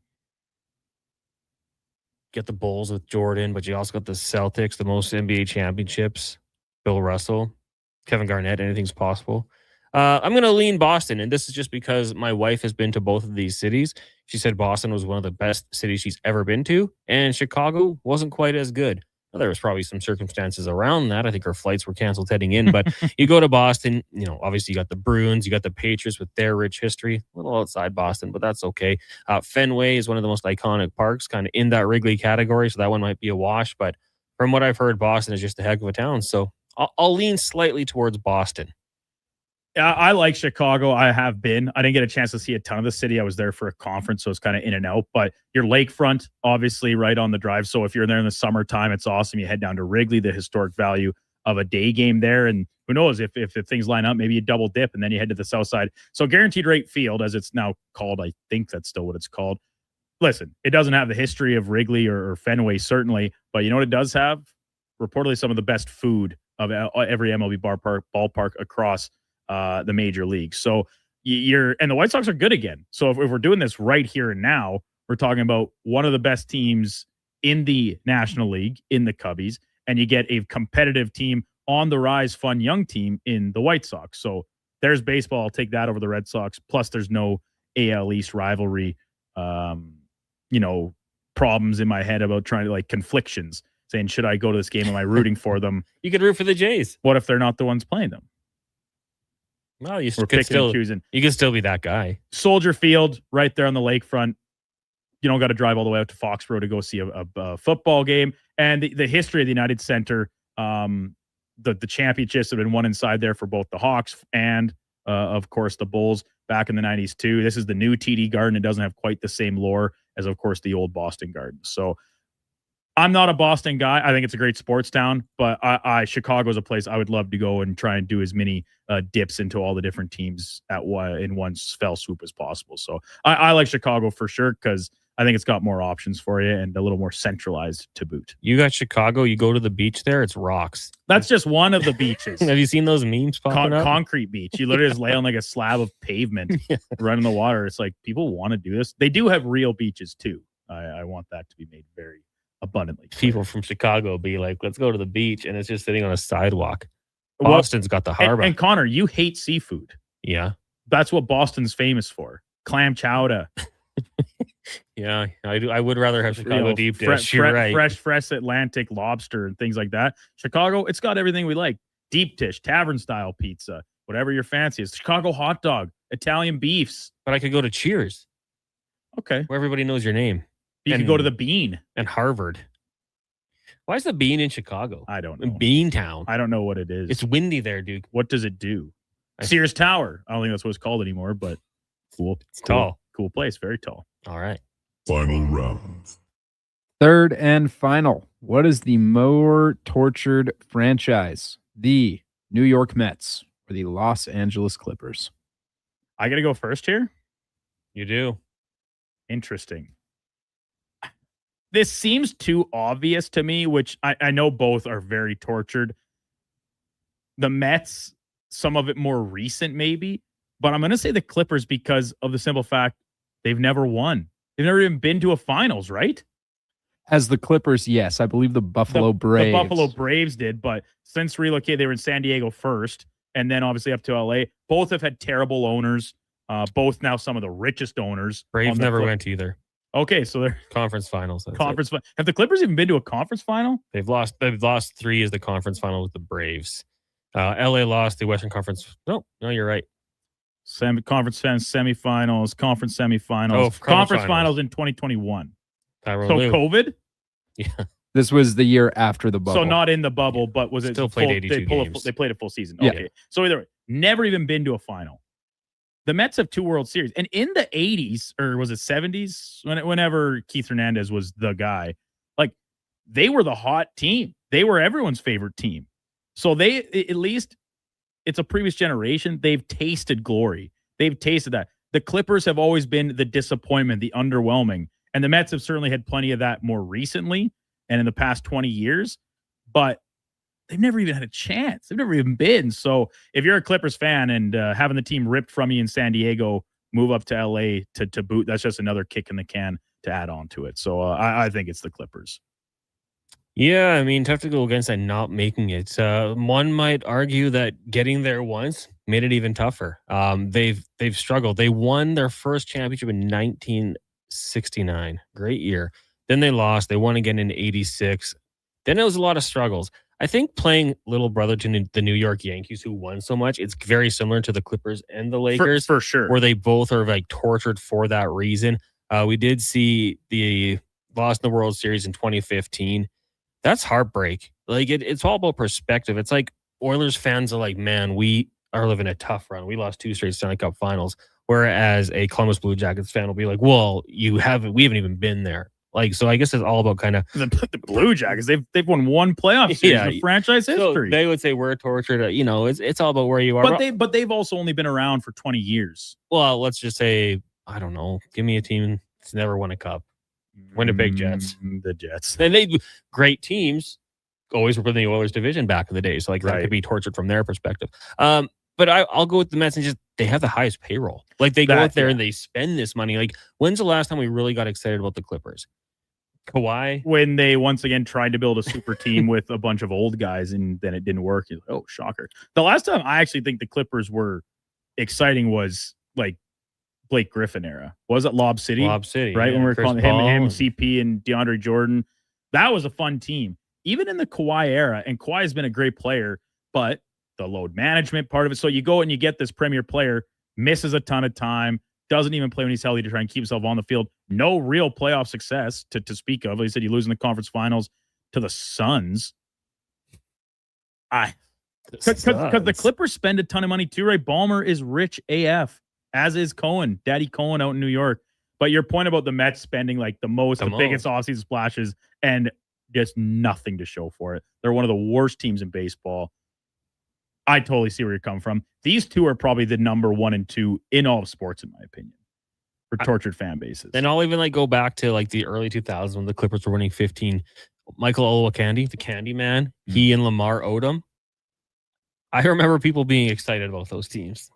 Get the Bulls with Jordan, but you also got the Celtics, the most NBA championships, Bill Russell, Kevin Garnett, anything's possible. I'm going to lean Boston, and this is just because my wife has been to both of these cities. She said Boston was one of the best cities she's ever been to, and Chicago wasn't quite as good. Well, there was probably some circumstances around that. I think her flights were canceled heading in, but you go to Boston, you know, obviously you got the Bruins, you got the Patriots with their rich history, a little outside Boston, but that's okay. Fenway is one of the most iconic parks, kind of in that Wrigley category, so that one might be a wash, but from what I've heard, Boston is just a heck of a town, so I'll lean slightly towards Boston. I like Chicago. I have been. I didn't get a chance to see a ton of the city. I was there for a conference, so it's kind of in and out. But your lakefront, obviously, right on the drive. So if you're there in the summertime, it's awesome. You head down to Wrigley, the historic value of a day game there. And who knows, if things line up, maybe you double dip and then you head to the south side. So Guaranteed Rate Field, as it's now called, I think that's still what it's called. Listen, it doesn't have the history of Wrigley or Fenway, certainly. But you know what it does have? Reportedly some of the best food of every MLB ballpark across the major leagues. So and the White Sox are good again. So if we're doing this right here and now, we're talking about one of the best teams in the National League in the Cubbies, and you get a competitive team on the rise, fun young team in the White Sox. So there's baseball. I'll take that over the Red Sox. Plus, there's no AL East rivalry, problems in my head about trying to conflictions, saying, should I go to this game? Am I rooting for them? You could root for the Jays. What if they're not the ones playing them? Well, you We're could picking still and choosing. You can still be that guy. Soldier Field, right there on the lakefront. You don't got to drive all the way out to Foxborough to go see a football game. And the history of the United Center, the championships have been won inside there for both the Hawks and, of course, the Bulls back in the 90s too. This is the new TD Garden. It doesn't have quite the same lore as, of course, the old Boston Garden. So I'm not a Boston guy. I think it's a great sports town, but Chicago is a place I would love to go and try and do as many dips into all the different teams in one fell swoop as possible. So I like Chicago for sure because I think it's got more options for you and a little more centralized to boot. You got Chicago. You go to the beach there. It's rocks. That's just one of the beaches. Have you seen those memes popping up? Concrete beach. You literally just lay on a slab of pavement, run in the water. It's like people want to do this. They do have real beaches too. I want that to be made very abundantly clear. People from Chicago be like, let's go to the beach, and it's just sitting on a sidewalk. Boston's got the harbor. And Connor, you hate seafood. Yeah. That's what Boston's famous for. Clam chowder. Yeah, I do. I would rather have Chicago deep dish. You're right. Fresh Atlantic lobster and things like that. Chicago, it's got everything we like. Deep dish, tavern style pizza, whatever your fancy is. Chicago hot dog, Italian beefs. But I could go to Cheers. Okay. Where everybody knows your name. You can go to the Bean. And Harvard. Why is the Bean in Chicago? I don't know. Bean Town. I don't know what it is. It's windy there, dude. What does it do? Sears Tower. I don't think that's what it's called anymore, but cool. It's tall. Cool place. Very tall. All right. Final round. Third and final. What is the more tortured franchise? The New York Mets or the Los Angeles Clippers? I got to go first here? You do. Interesting. This seems too obvious to me, which I know both are very tortured. The Mets, some of it more recent maybe, but I'm going to say the Clippers because of the simple fact they've never won. They've never even been to a finals, right? As the Clippers, yes. I believe the Buffalo Braves. The Buffalo Braves did, but since relocated, they were in San Diego first, and then obviously up to LA. Both have had terrible owners. Both now some of the richest owners. Braves never went either. Okay, so they're conference finals. Have the Clippers even been to a conference final? They've lost 3 as the conference final with the Braves. LA lost the Western Conference. No, you're right. Conference semifinals, conference semifinals, conference finals in 2021. COVID? Yeah. This was the year after the bubble. So not in the bubble, but was it still played 82 games? They played a full season. Yeah. Okay. So either way, never even been to a final. The Mets have 2 World Series. And in the 80s, or was it 70s, whenever Keith Hernandez was the guy, they were the hot team. They were everyone's favorite team. So they, at least, it's a previous generation. They've tasted glory. They've tasted that. The Clippers have always been the disappointment, the underwhelming. And the Mets have certainly had plenty of that more recently and in the past 20 years. But they've never even had a chance. They've never even been. So if you're a Clippers fan and having the team ripped from you in San Diego, move up to LA to boot, that's just another kick in the can to add on to it. So I think it's the Clippers. Yeah, I mean, tough to go against that not making it. One might argue that getting there once made it even tougher. They've struggled. They won their first championship in 1969. Great year. Then they lost. They won again in 86. Then it was a lot of struggles. I think playing little brother to the New York Yankees, who won so much, it's very similar to the Clippers and the Lakers. For sure. Where they both are tortured for that reason. We did see the loss in the World Series in 2015. That's heartbreak. It's all about perspective. It's like Oilers fans are like, man, we are living a tough run. We lost 2 straight Stanley Cup finals. Whereas a Columbus Blue Jackets fan will be like, well, we haven't even been there. So I guess it's all about kind of the Blue Jackets. They've won 1 playoff series in franchise history. So they would say we're tortured. It's all about where you are. But they've also only been around for 20 years. Well, let's just say, I don't know. Give me a team that's never won a cup. Win the big Jets. The Jets. And they great teams. Always were in the Oilers division back in the day. So that Right. could be tortured from their perspective. But I'll go with the Mets and just they have the highest payroll. Like they go out there and they spend this money. Like when's the last time we really got excited about the Clippers? Kawhi, when they once again tried to build a super team with a bunch of old guys and then it didn't work. Oh, shocker. The last time I actually think the Clippers were exciting was like Blake Griffin era. Was it Lob City? Lob City, right? yeah. When we were Chris calling Paul him and CP and DeAndre Jordan. That was a fun team. Even in the Kawhi era, and Kawhi has been a great player, but the load management part of it. So you go and you get this premier player, misses a ton of time, doesn't even play when he's healthy to try and keep himself on the field. No real playoff success to speak of. Like he said, you lose in the conference finals to the Suns. Because the Clippers spend a ton of money too, right? Ballmer is rich AF, as is Cohen, Daddy Cohen out in New York. But your point about the Mets spending like the biggest offseason splashes and just nothing to show for it. They're one of the worst teams in baseball. I totally see where you're coming from. These two are probably the number 1 and 2 in all of sports, in my opinion, for tortured fan bases. Then I'll even like go back to like the early 2000s when the Clippers were winning 15. Michael Olowokandi, the Candy Man, he and Lamar Odom. I remember people being excited about those teams.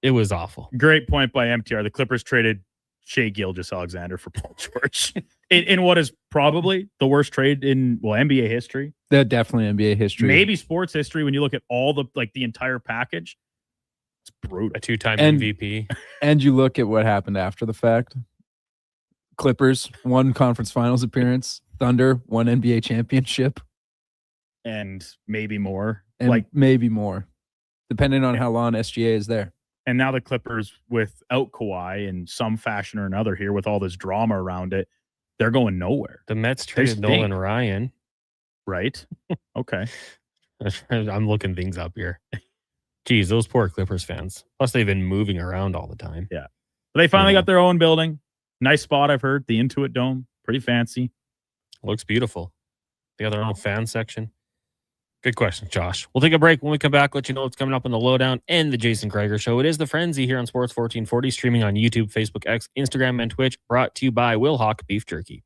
It was awful. Great point by MTR. The Clippers traded Shea Gilgeous-Alexander for Paul George in what is probably the worst trade in NBA history. They're definitely NBA history. Maybe sports history when you look at all the entire package. It's brutal. A 2-time MVP. And you look at what happened after the fact. Clippers, 1 conference finals appearance. Thunder, 1 NBA championship. And maybe more. And maybe more. Depending on how long SGA is there. And now the Clippers, without Kawhi in some fashion or another here, with all this drama around it, they're going nowhere. The Mets traded Nolan Ryan. Right? Okay. I'm looking things up here. Geez, those poor Clippers fans. Plus, they've been moving around all the time. Yeah. But they finally got their own building. Nice spot, I've heard. The Intuit Dome. Pretty fancy. Looks beautiful. They got their own fan section. Good question, Josh. We'll take a break. When we come back, let you know what's coming up on the Lowdown and the Jason Greiger Show. It is The Frenzy here on Sports 1440, streaming on YouTube, Facebook, X, Instagram, and Twitch. Brought to you by Will Hawk Beef Jerky.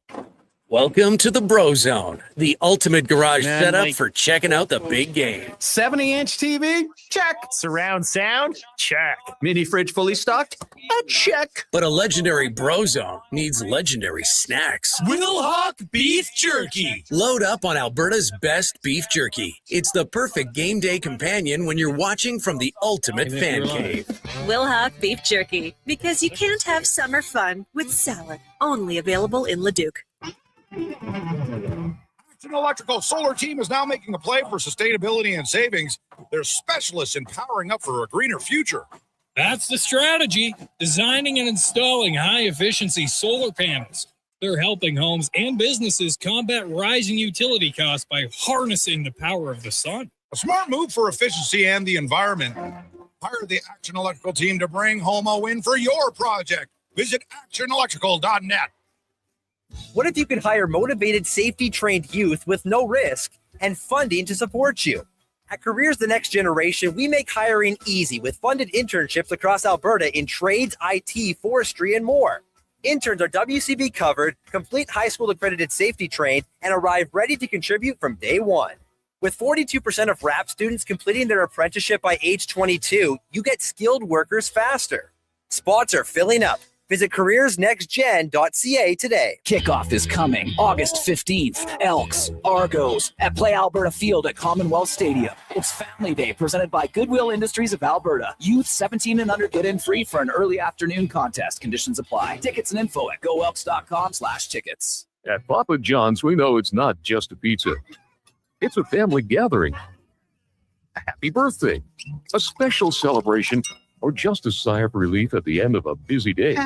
Welcome to the Bro Zone, the ultimate garage setup for checking out the big game. 70-inch TV? Check. Surround sound? Check. Mini fridge fully stocked? Check. But a legendary Bro Zone needs legendary snacks. Will Hawk Beef Jerky. Load up on Alberta's best beef jerky. It's the perfect game day companion when you're watching from the ultimate fan cave. Will Hawk Beef Jerky, because you can't have summer fun with salad. Only available in Leduc. Action Electrical Solar Team is now making a play for sustainability and savings. They're specialists in powering up for a greener future. That's the strategy, designing and installing high-efficiency solar panels. They're helping homes and businesses combat rising utility costs by harnessing the power of the sun. A smart move for efficiency and the environment. Hire the Action Electrical team to bring home a win for your project. Visit actionelectrical.net. What if you could hire motivated, safety-trained youth with no risk and funding to support you? At Careers The Next Generation, we make hiring easy with funded internships across Alberta in trades, IT, forestry, and more. Interns are WCB covered, complete high school accredited safety trained, and arrive ready to contribute from day one. With 42% of RAP students completing their apprenticeship by age 22, you get skilled workers faster. Spots are filling up. Visit careersnextgen.ca today. Kickoff is coming August 15th. Elks, Argos at Play Alberta Field at Commonwealth Stadium. It's Family Day presented by Goodwill Industries of Alberta. Youth 17 and under get in free for an early afternoon contest. Conditions apply. Tickets and info at goelks.com/tickets. At Papa John's, we know it's not just a pizza. It's a family gathering. A happy birthday, a special celebration, or just a sigh of relief at the end of a busy day.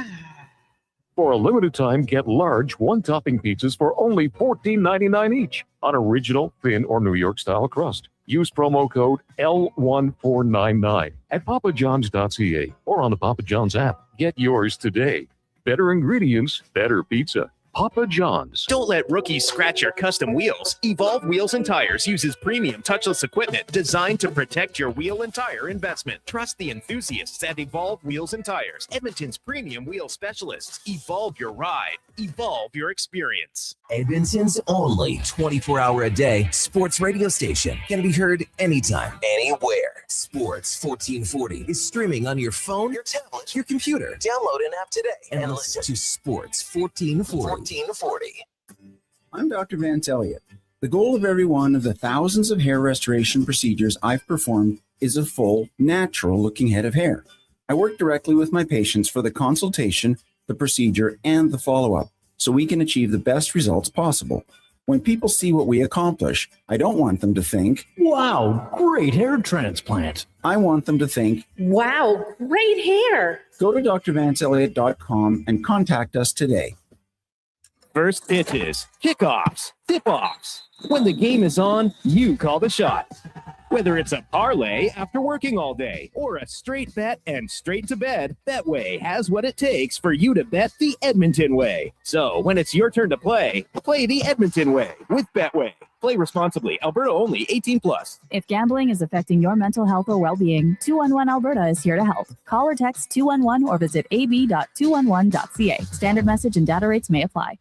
For a limited time, get large one-topping pizzas for only $14.99 each on original, thin, or New York-style crust. Use promo code L1499 at papajohns.ca or on the Papa John's app. Get yours today. Better ingredients, better pizza. Papa John's. Don't let rookies scratch your custom wheels. Evolve Wheels and Tires uses premium touchless equipment designed to protect your wheel and tire investment. Trust the enthusiasts at Evolve Wheels and Tires, Edmonton's premium wheel specialists. Evolve your ride. Evolve your experience. Edmonton's only 24-hour-a-day sports radio station can be heard anytime, anywhere. Sports 1440 is streaming on your phone, your tablet, your computer. Download an app today and listen to Sports 1440. I'm Dr. Vance Elliott. The goal of every one of the thousands of hair restoration procedures I've performed is a full, natural-looking head of hair. I work directly with my patients for the consultation, the procedure, and the follow-up, so we can achieve the best results possible. When people see what we accomplish, I don't want them to think, "Wow, great hair transplant." I want them to think, "Wow, great hair." Go to drvanceelliott.com and contact us today. First pitches, kickoffs, tip-offs. When the game is on, you call the shot. Whether it's a parlay after working all day or a straight bet and straight to bed, Betway has what it takes for you to bet the Edmonton way. So when it's your turn to play the Edmonton way with Betway. Play responsibly. Alberta only. 18+. If gambling is affecting your mental health or well-being, 211 Alberta is here to help. Call or text 211 or visit ab.211.ca. Standard message and data rates may apply.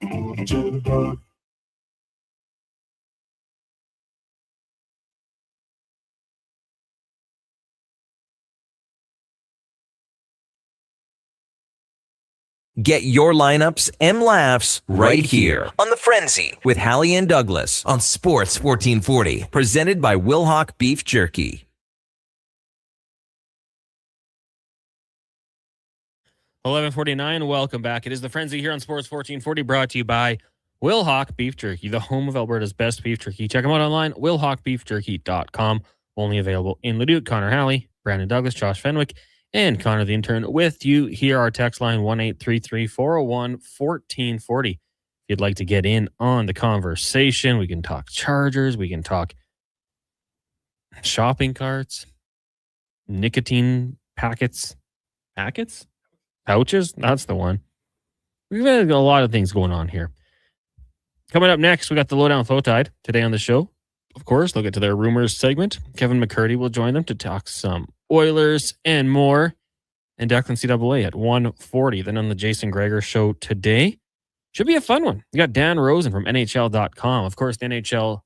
Get your lineups and laughs right here on The Frenzy with Halley and Douglas on Sports 1440, presented by Wilhauk Beef Jerky. $11:49. Welcome back. It is The Frenzy here on Sports 1440, brought to you by Wilhauk Beef Jerky, the home of Alberta's best beef jerky. Check them out online, wilhaukbeefjerky.com. Only available in Leduc. Connor Halley, Brandon Douglas, Josh Fenwick, and Connor the intern with you here. Our text line 1-833-401-1440. If you'd like to get in on the conversation, we can talk Chargers, we can talk shopping carts, nicotine pouches. That's the one. We've had a lot of things going on here. Coming up next, we got the Lowdown Flowtide today on the show. Of course, they'll get to their rumors segment. Kevin McCurdy will join them to talk some Oilers and more. And Declan CAA at 1:40. Then on the Jason Gregor show today. Should be a fun one. You got Dan Rosen from NHL.com. Of course, the NHL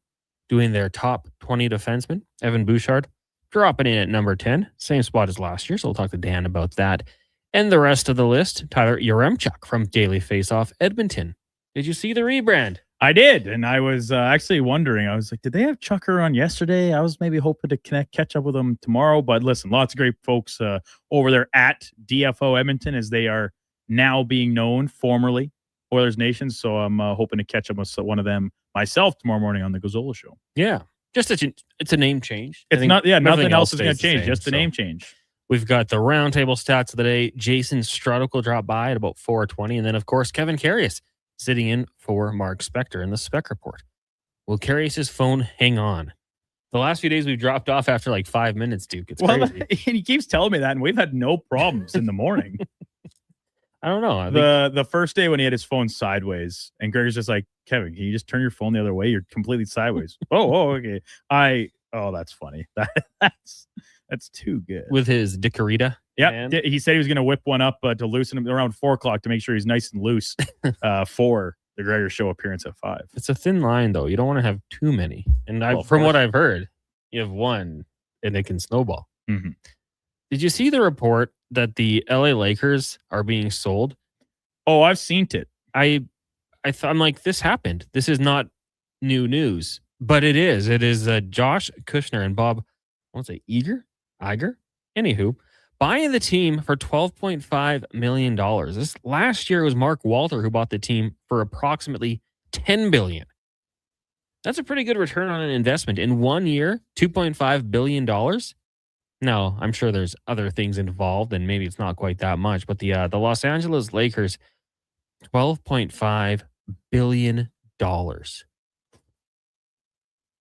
doing their top 20 defensemen. Evan Bouchard dropping in at number 10. Same spot as last year, so we'll talk to Dan about that. And the rest of the list, Tyler Yaremchuk from Daily Faceoff Edmonton. Did you see the rebrand? I did, and I was actually wondering. I was like, did they have Chucker on yesterday? I was maybe hoping to catch up with them tomorrow. But listen, lots of great folks over there at DFO Edmonton, as they are now being known, formerly Oilers Nation. So I'm hoping to catch up with one of them myself tomorrow morning on the Gazzola show. Yeah, just it's a name change. It's not. Yeah, nothing else is going to change. Just the name change. We've got the roundtable stats of the day. Jason Strudwick will drop by at about 4:20, and then of course Kevin Carius sitting in for Mark Spector in the Spec Report. Will Carius's phone hang on? The last few days we've dropped off after like 5 minutes, Duke. It's crazy. And he keeps telling me that, and we've had no problems in the morning. I don't know. The first day when he had his phone sideways, and Gregor's just like, Kevin, can you just turn your phone the other way? You're completely sideways. Okay. That's funny. That's too good. With his Dicarita. Yeah, he said he was going to whip one up to loosen him around 4 o'clock to make sure he's nice and loose for the Gregor Show appearance at 5. It's a thin line, though. You don't want to have too many. And from what I've heard, you have one, and it can snowball. Mm-hmm. Did you see the report that the LA Lakers are being sold? Oh, I've seen it. I'm like, this happened. This is not new news, but it is. It is Josh Kushner and Bob, I want to say Iger? Anywho, buying the team for $12.5 million. This last year it was Mark Walter who bought the team for approximately $10 billion. That's a pretty good return on an investment. In 1 year, $2.5 billion. Now, I'm sure there's other things involved, and maybe it's not quite that much, but the Los Angeles Lakers, $12.5 billion.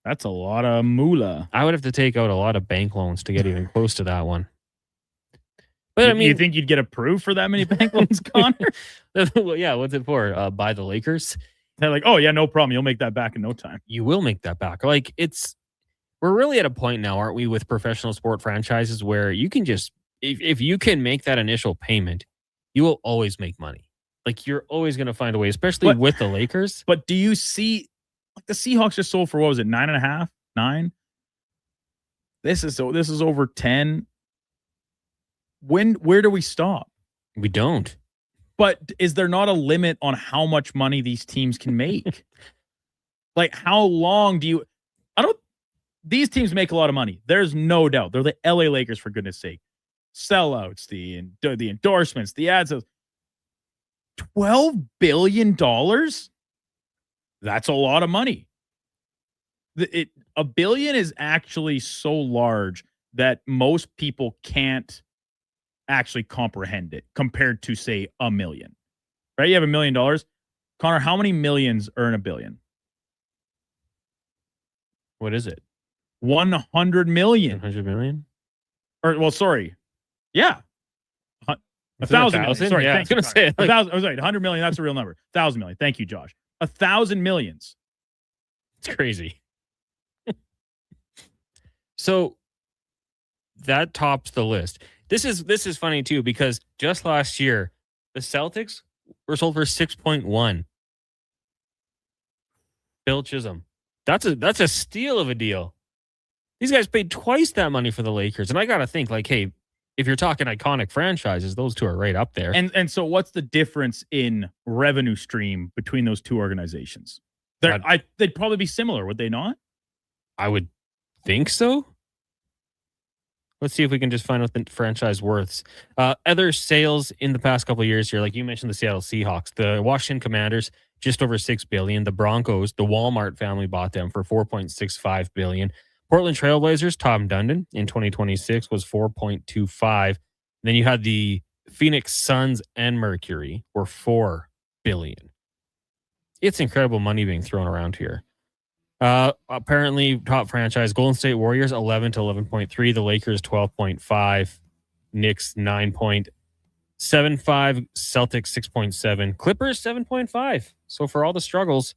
That's a lot of moolah. I would have to take out a lot of bank loans to get even close to that one. But I mean, you think you'd get approved for that many bank loans, Connor? Well, yeah, what's it for? Buy the Lakers? They're like, oh yeah, no problem. You'll make that back in no time. You will make that back. Like, we're really at a point now, aren't we, with professional sport franchises where you can just, if you can make that initial payment, you will always make money. Like, you're always going to find a way, especially with the Lakers. But do you see, like, the Seahawks just sold for, what was it, 9.5, 9? This is over 10. Where do we stop? We don't. But is there not a limit on how much money these teams can make? Like, how long do you... These teams make a lot of money. There's no doubt. They're the LA Lakers, for goodness sake. Sellouts, the endorsements, the ads. $12 billion? That's a lot of money. $1 billion is actually so large that most people can't actually comprehend it compared to, say, $1 million. Right? You have $1 million. Connor, how many millions earn $1 billion? What is it? 100 million. 100 million? Yeah. 1,000 million. Sorry, yeah, I was going to say. Like, 1,000. I was right. 100 million. That's a real number. 1,000 million. Thank you, Josh. 1,000 millions. It's crazy. So that tops the list. This is funny too, because just last year the Celtics were sold for 6.1. Bill Chisholm. That's a steal of a deal. These guys paid twice that money for the Lakers, and I gotta think, like, hey, if you're talking iconic franchises, those two are right up there. And so what's the difference in revenue stream between those two organizations? They'd probably be similar, would they not? I would think so. Let's see if we can just find out the franchise worths. Other sales in the past couple of years here, like you mentioned, the Seattle Seahawks, the Washington Commanders, just over $6 billion. The Broncos, the Walmart family bought them for $4.65 billion. Portland Trailblazers, Tom Dundon in 2026 was $4.25. Then you had the Phoenix Suns and Mercury were $4 billion. It's incredible money being thrown around here. Apparently, top franchise Golden State Warriors 11 to 11.3, the Lakers 12.5, Knicks 9.75, Celtics 6.7, Clippers 7.5. So for all the struggles,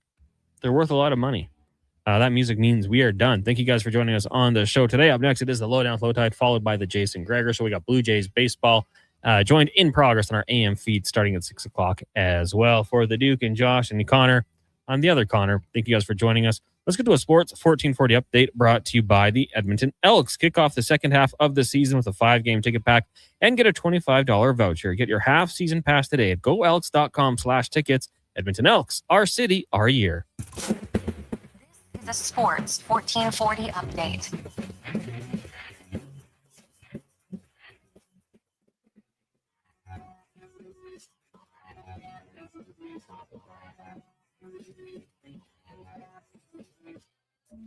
they're worth a lot of money. That music means we are done. Thank you guys for joining us on the show today. Up next, it is the Lowdown Low Tide, followed by the Jason Gregor. So we got Blue Jays baseball joined in progress on our AM feed starting at 6 o'clock as well. For the Duke and Josh and Connor, I'm the other Connor. Thank you guys for joining us. Let's get to a Sports 1440 update brought to you by the Edmonton Elks. Kick off the second half of the season with a 5-game ticket pack and get a $25 voucher. Get your half-season pass today at goelks.com/tickets. Edmonton Elks, our city, our year. The Sports 1440 update.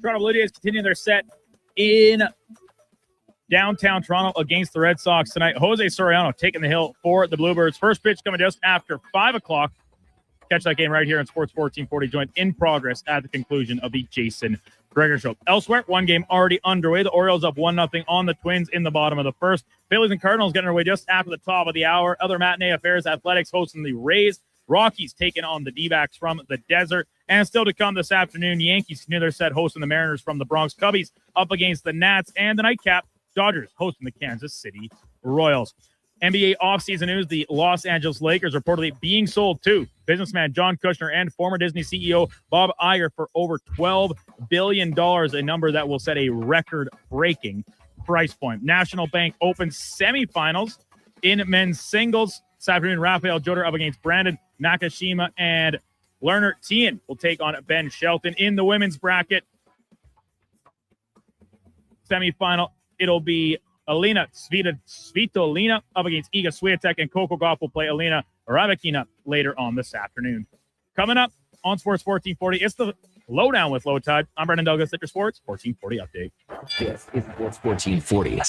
Toronto Blue Jays continue their set in downtown Toronto against the Red Sox tonight. Jose Soriano taking the hill for the Bluebirds. First pitch coming just after 5 o'clock. Catch that game right here on Sports 1440, joined in progress at the conclusion of the Jason Gregor Show. Elsewhere, one game already underway. The Orioles up 1-0 on the Twins in the bottom of the first. Phillies and Cardinals getting underway just after the top of the hour. Other matinee affairs, Athletics hosting the Rays. Rockies taking on the D-backs from the desert. And still to come this afternoon, Yankees continue their set hosting the Mariners from the Bronx. Cubbies up against the Nats. And the nightcap, Dodgers hosting the Kansas City Royals. NBA offseason news, the Los Angeles Lakers reportedly being sold to businessman John Kushner and former Disney CEO Bob Iger for over $12 billion, a number that will set a record-breaking price point. National Bank Open semifinals in men's singles. This afternoon, Rafael Joder up against Brandon Nakashima, and Lerner Tien will take on Ben Shelton. In the women's bracket semifinal, it'll be Alina Svitolina up against Iga Swiatek, and Coco Gauff will play Alina Rabakina later on this afternoon. Coming up on Sports 1440, it's the Lowdown with Low Tide. I'm Brendan Douglas at your Sports 1440 update. This is Sports 1440.